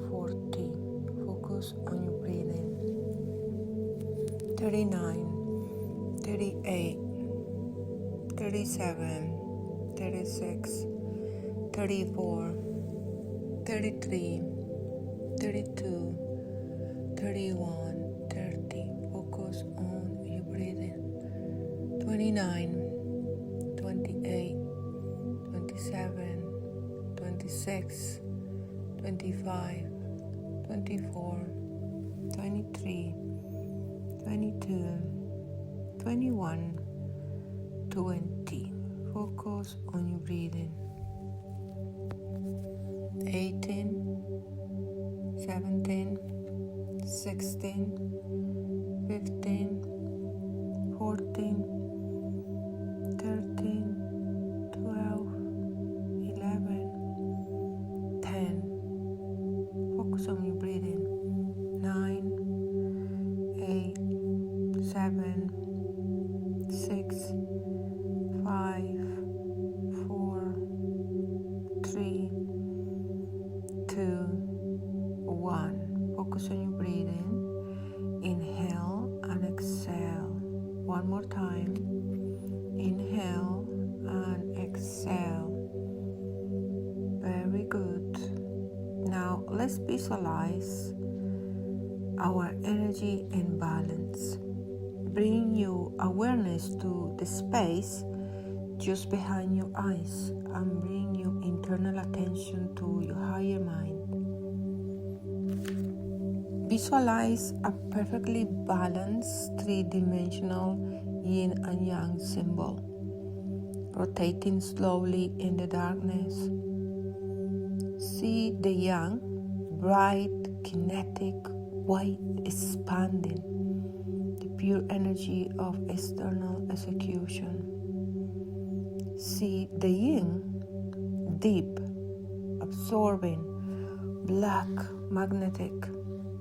40. Focus on your breathing. 39, 38, 37, 36, 34, 33, 32, 31, 30. Focus on your breathing. 29, 28, 27, 26, 25, 24, 23, 22, 21, 20. Focus on your breathing. 18, 17, 16, 15, 14, 13, 12, 11, 10. Focus on your breathing. 9, 8, 7, 6, 5, 4, 3, 2, 1. Focus on your breathing. Inhale and exhale. One more time. Inhale and exhale. Very good. Now let's visualize our energy and balance. Bring your awareness to the space just behind your eyes and bring your internal attention to your higher mind. Visualize a perfectly balanced three-dimensional yin and yang symbol, rotating slowly in the darkness. See the yang, bright, kinetic, white, expanding, the pure energy of external execution. See the yin, deep, absorbing, black, magnetic,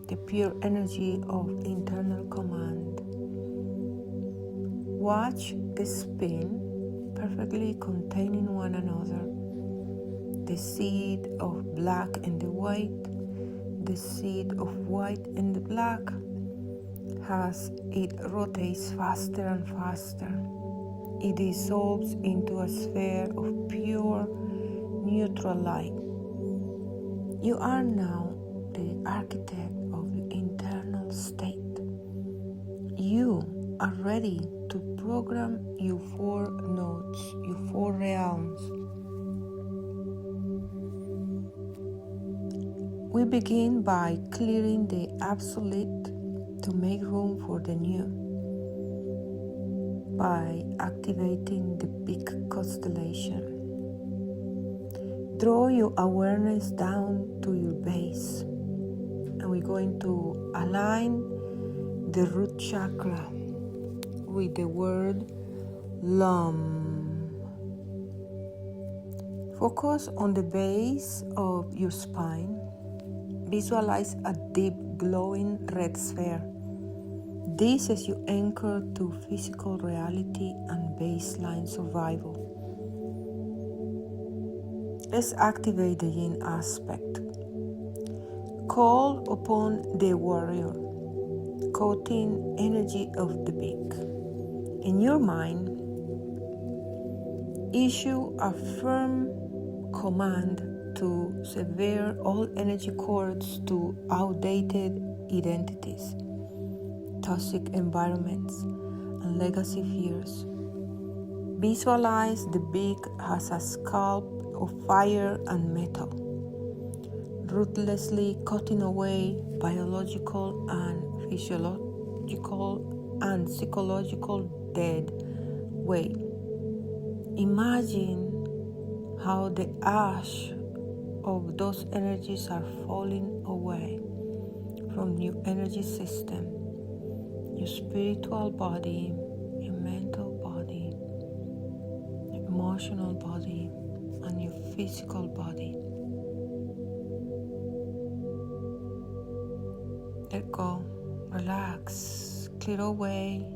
the pure energy of internal command. Watch the spin, perfectly containing one another. The seed of black and the white, the seed of white and the black, as it rotates faster and faster. It dissolves into a sphere of pure, neutral light. You are now the architect of your internal state. You are ready to program your 4 nodes, your 4 realms. We begin by clearing the obsolete to make room for the new, by activating the big constellation. Draw your awareness down to your base, and we're going to align the root chakra with the word LUM. Focus on the base of your spine. Visualize a deep glowing red sphere. This is your anchor to physical reality and baseline survival. Let's activate the yin aspect. Call upon the warrior, coating energy of the beak. In your mind, issue a firm command to sever all energy cords to outdated identities, toxic environments, and legacy fears. Visualize the beak as a scalp of fire and metal, ruthlessly cutting away biological and physiological and psychological dead weight. Imagine how the ash of those energies are falling away from your energy system, your spiritual body, your mental body, your emotional body, and your physical body. Let go, relax, clear away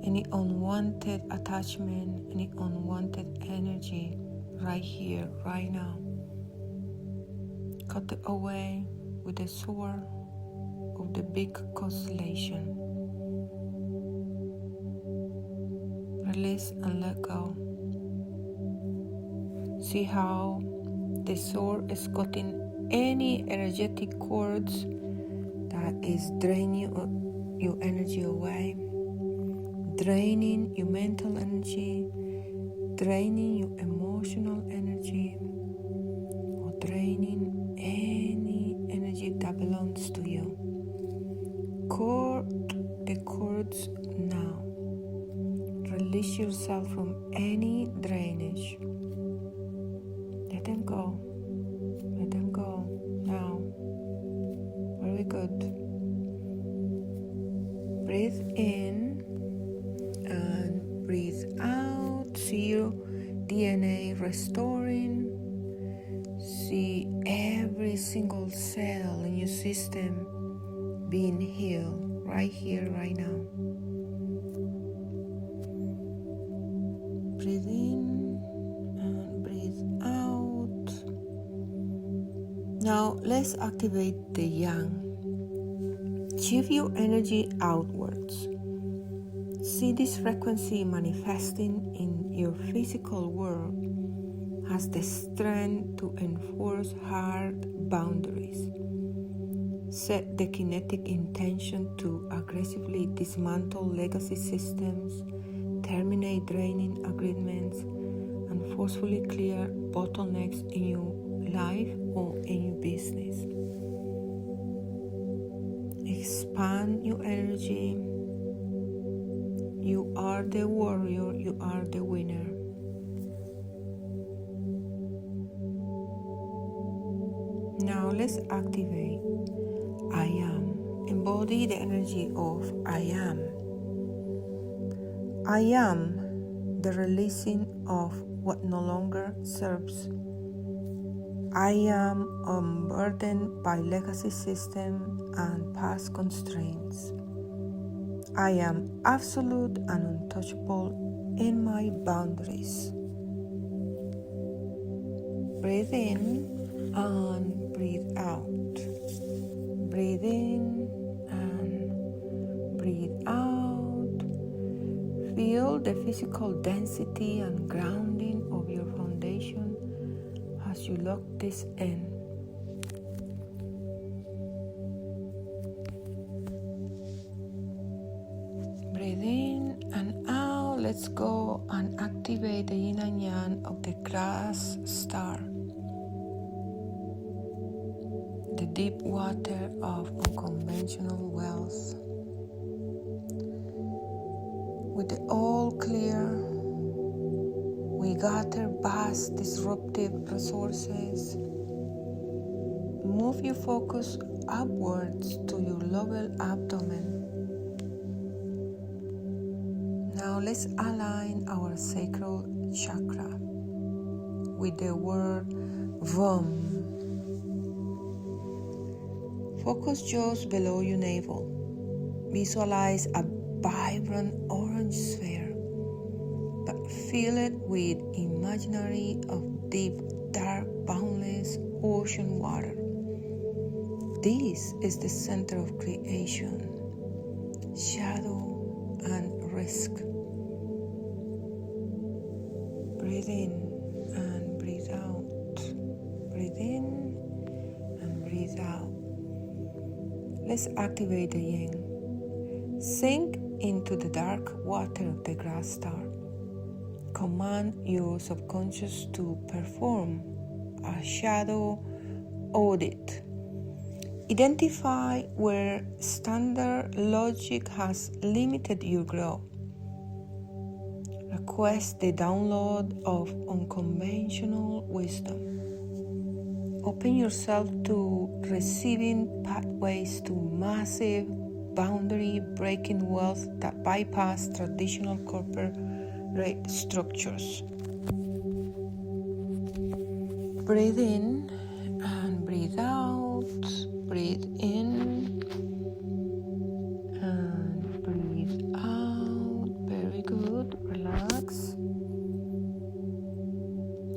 any unwanted attachment, any unwanted energy right here, right now. Cut it away with the sword of the big constellation. Release and let go. See how the sword is cutting any energetic cords that is draining your energy away, draining your mental energy, draining your emotional energy, or draining any energy that belongs to you. Cut the cords now. Release yourself from any drainage. Let them go. Let them go now. Very good. Breathe in and breathe out. See your DNA restoring. See every single cell in your system being healed right here, right now. Breathe in and breathe out. Now let's activate the yang. Shift your energy outwards. See this frequency manifesting in your physical world has the strength to enforce hard boundaries. Set the kinetic intention to aggressively dismantle legacy systems, terminate draining agreements, and forcefully clear bottlenecks in your life or in your business. Expand your energy. You are the warrior, you are the winner. Now let's activate I am. Embody the energy of I am. I am the releasing of what no longer serves. I am unburdened by legacy system and past constraints. I am absolute and untouchable in my boundaries. Breathe in and breathe out. Breathe in and breathe out. Feel the physical density and grounding of your foundation as you lock this in. Breathe in and out. Let's go and activate the yin and yang of the grass star. The deep water of unconventional wealth. With the all clear, we gather vast disruptive resources. Move your focus upwards to your lower abdomen. Now let's align our sacral chakra with the word VUM. Focus just below your navel. Visualize a vibrant orange sphere, but fill it with imaginary of deep, dark, boundless ocean water. This is the center of creation, shadow, and risk. Breathe in and breathe out. Breathe in and breathe out. Let's activate the yin. Sink into the dark water of the grass star. Command your subconscious to perform a shadow audit. Identify where standard logic has limited your growth. Request the download of unconventional wisdom. Open yourself to receiving pathways to massive, boundary-breaking wealth that bypass traditional corporate structures. Breathe in and breathe out. Breathe in and breathe out. Very good. Relax.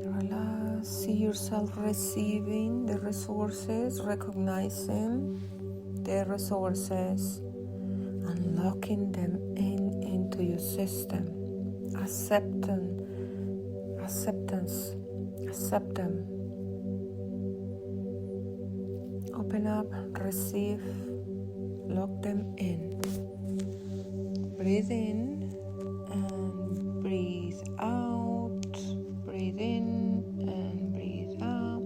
Relax. See yourself receiving the resources, recognizing the resources, and locking them into your system. Accept them. Open up, receive, lock them in. Breathe in and breathe out. Breathe in and breathe out.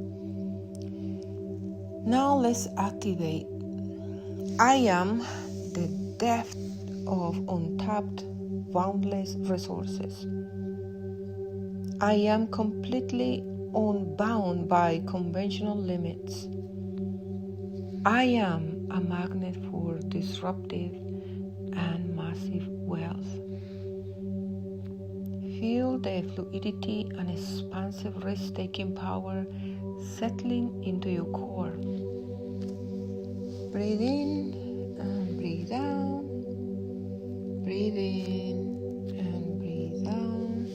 Now let's activate. I am the depth of untapped, boundless resources. I am completely unbound by conventional limits. I am a magnet for disruptive and massive wealth. Feel the fluidity and expansive risk-taking power settling into your core. Breathe in and breathe out. Breathe in and breathe out.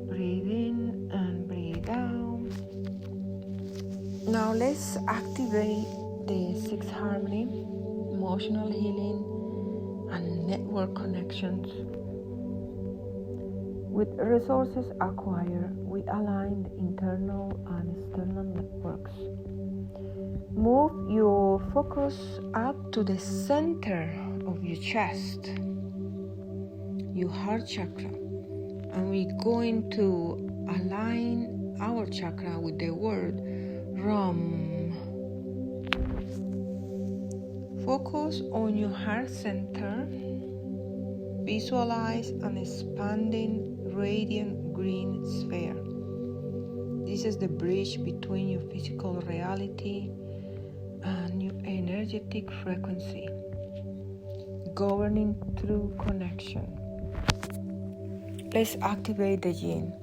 Breathe in and breathe out. Now let's activate the sixth harmony, emotional healing, and network connections. With resources acquired, we align the internal and external networks. Move your focus up to the center of your chest, your heart chakra, and we're going to align our chakra with the word Ram. Focus on your heart center. Visualize an expanding, radiant green sphere. This is the bridge between your physical reality and your energetic frequency, governing through connection. Let's activate the yin.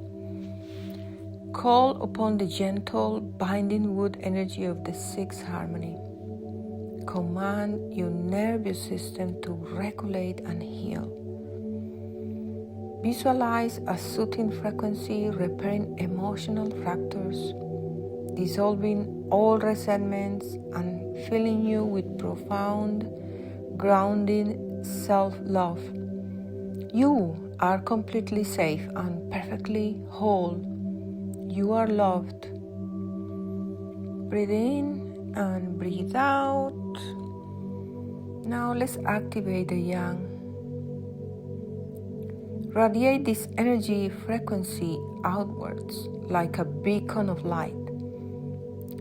Call upon the gentle, binding wood energy of the sixth harmony. Command your nervous system to regulate and heal. Visualize a soothing frequency repairing emotional fractures, dissolving all resentments, and filling you with profound, grounding self-love. You are completely safe and perfectly whole. You are loved. Breathe in and breathe out. Now let's activate the yang. Radiate this energy frequency outwards like a beacon of light.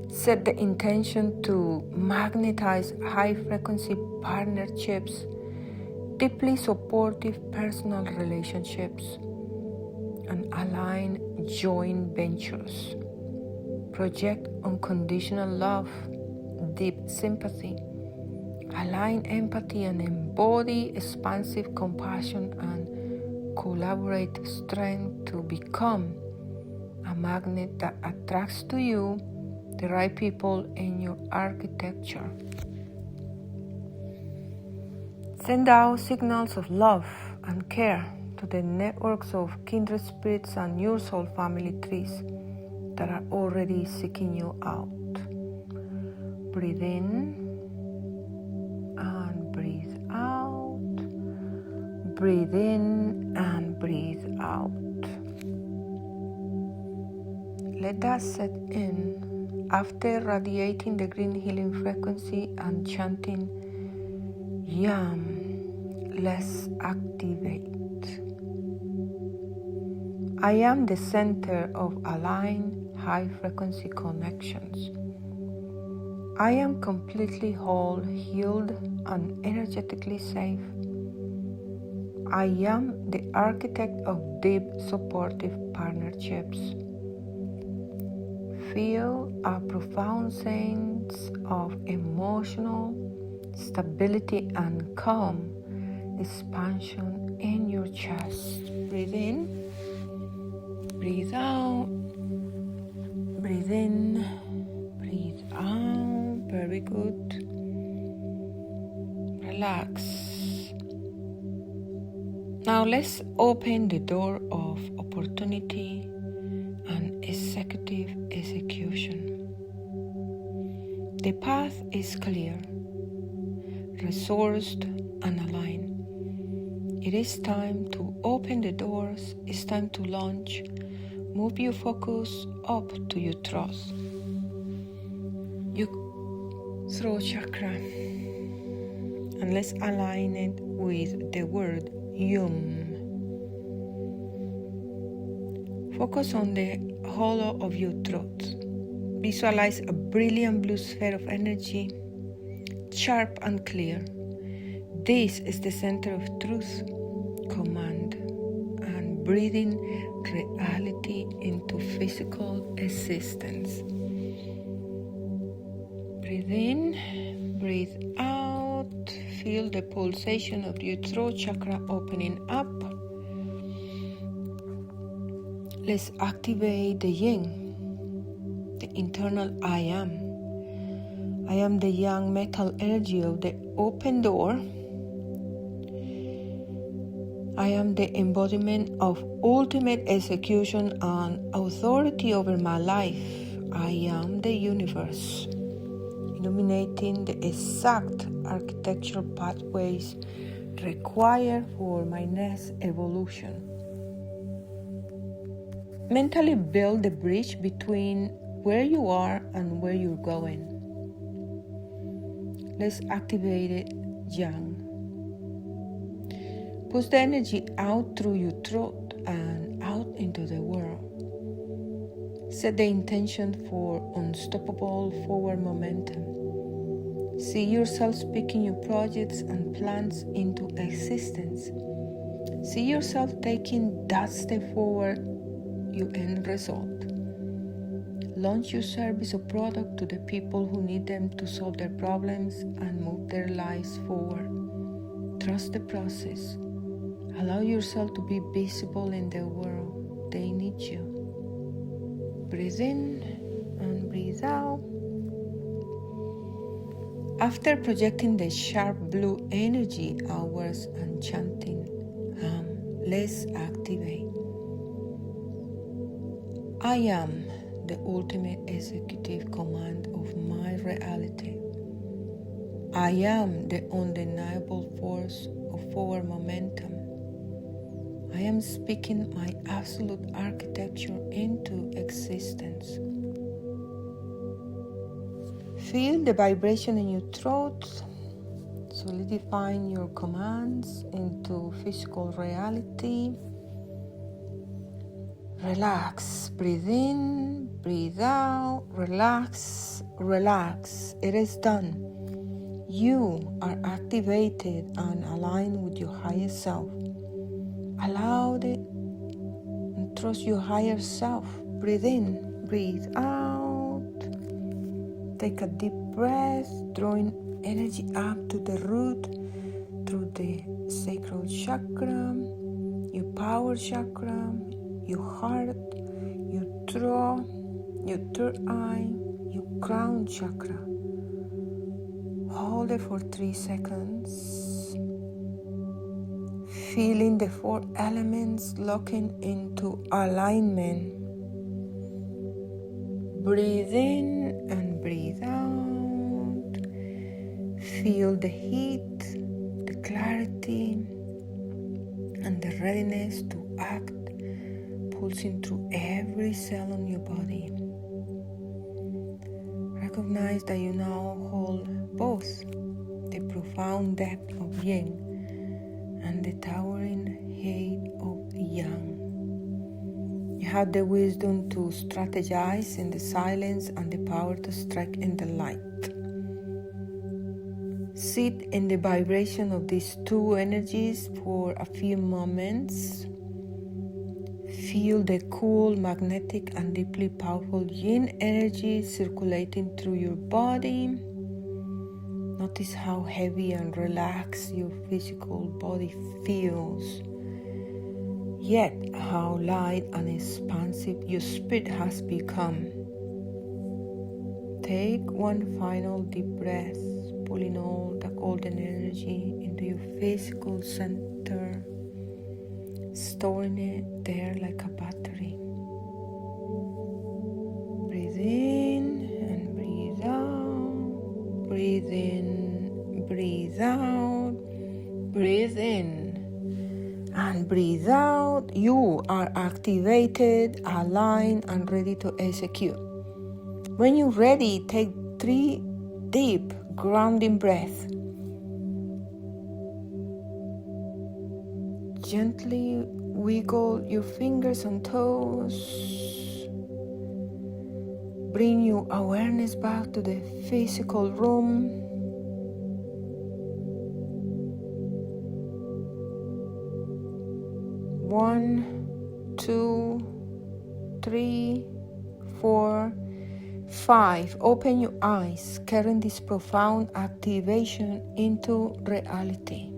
Set the intention to magnetize high-frequency partnerships deeply supportive personal relationships, and align joint ventures. Project unconditional love, deep sympathy, align empathy, and embody expansive compassion and collaborate strength to become a magnet that attracts to you the right people in your architecture. Send out signals of love and care to the networks of kindred spirits and your soul family trees that are already seeking you out. Breathe in and breathe out. Breathe in and breathe out. Let that set in. After radiating the green healing frequency and chanting Yam, let's activate. I am the center of aligned high frequency connections. I am completely whole, healed, and energetically safe. I am the architect of deep supportive partnerships. Feel a profound sense of emotional stability and calm expansion in your chest. Breathe in, breathe out, breathe in, breathe out. Very good. Relax. Now let's open the door of opportunity and executive execution. The path is clear, resourced, and aligned. It is time to open the doors. It's time to launch. Move your focus up to your throat. Your throat chakra. And let's align it with the word Yum. Focus on the hollow of your throat. Visualize a brilliant blue sphere of energy, sharp and clear. This is the center of truth, command, and breathing reality into physical existence. Breathe in, breathe out. Feel the pulsation of your throat chakra opening up. Let's activate the yin, the internal I am. I am the young metal energy of the open door. I am the embodiment of ultimate execution and authority over my life. I am the universe, illuminating the exact architectural pathways required for my next evolution. Mentally build the bridge between where you are and where you're going. Let's activate it young. Push the energy out through your throat and out into the world. Set the intention for unstoppable forward momentum. See yourself speaking your projects and plans into existence. See yourself taking that step forward, your end result. Launch your service or product to the people who need them to solve their problems and move their lives forward. Trust the process. Allow yourself to be visible in the world. They need you. Breathe in and breathe out. After projecting the sharp blue energy outwards and chanting let's activate. I am the ultimate executive command of my reality. I am the undeniable force of forward momentum. I am speaking my absolute architecture into existence. Feel the vibration in your throat, solidifying your commands into physical reality. Relax, breathe in, breathe out, relax, relax. It is done. You are activated and aligned with your higher self. Allow it and trust your higher self. Breathe in, breathe out. Take a deep breath, drawing energy up to the root through the sacral chakra, your power chakra, your heart, your throat, your third eye, your crown chakra. Hold it for 3 seconds, feeling the 4 elements locking into alignment. Breathe in and breathe out. Feel the heat, the clarity, and the readiness to act pulsing through every cell on your body. Recognize that you now hold both the profound depth of yin and the towering height of yang. You have the wisdom to strategize in the silence and the power to strike in the light. Sit in the vibration of these two energies for a few moments. Feel the cool, magnetic, and deeply powerful yin energy circulating through your body. Notice how heavy and relaxed your physical body feels. Yet how light and expansive your spirit has become. Take one final deep breath, pulling all the golden energy into your physical center, storing it there like a battery. Breathe in and breathe out. Breathe in, breathe out. Breathe in and breathe out. You are activated, aligned, and ready to execute. When you're ready, take 3 deep grounding breaths. Gently wiggle your fingers and toes. Bring your awareness back to the physical room. One, 2, 3, 4, 5. Open your eyes, carrying this profound activation into reality.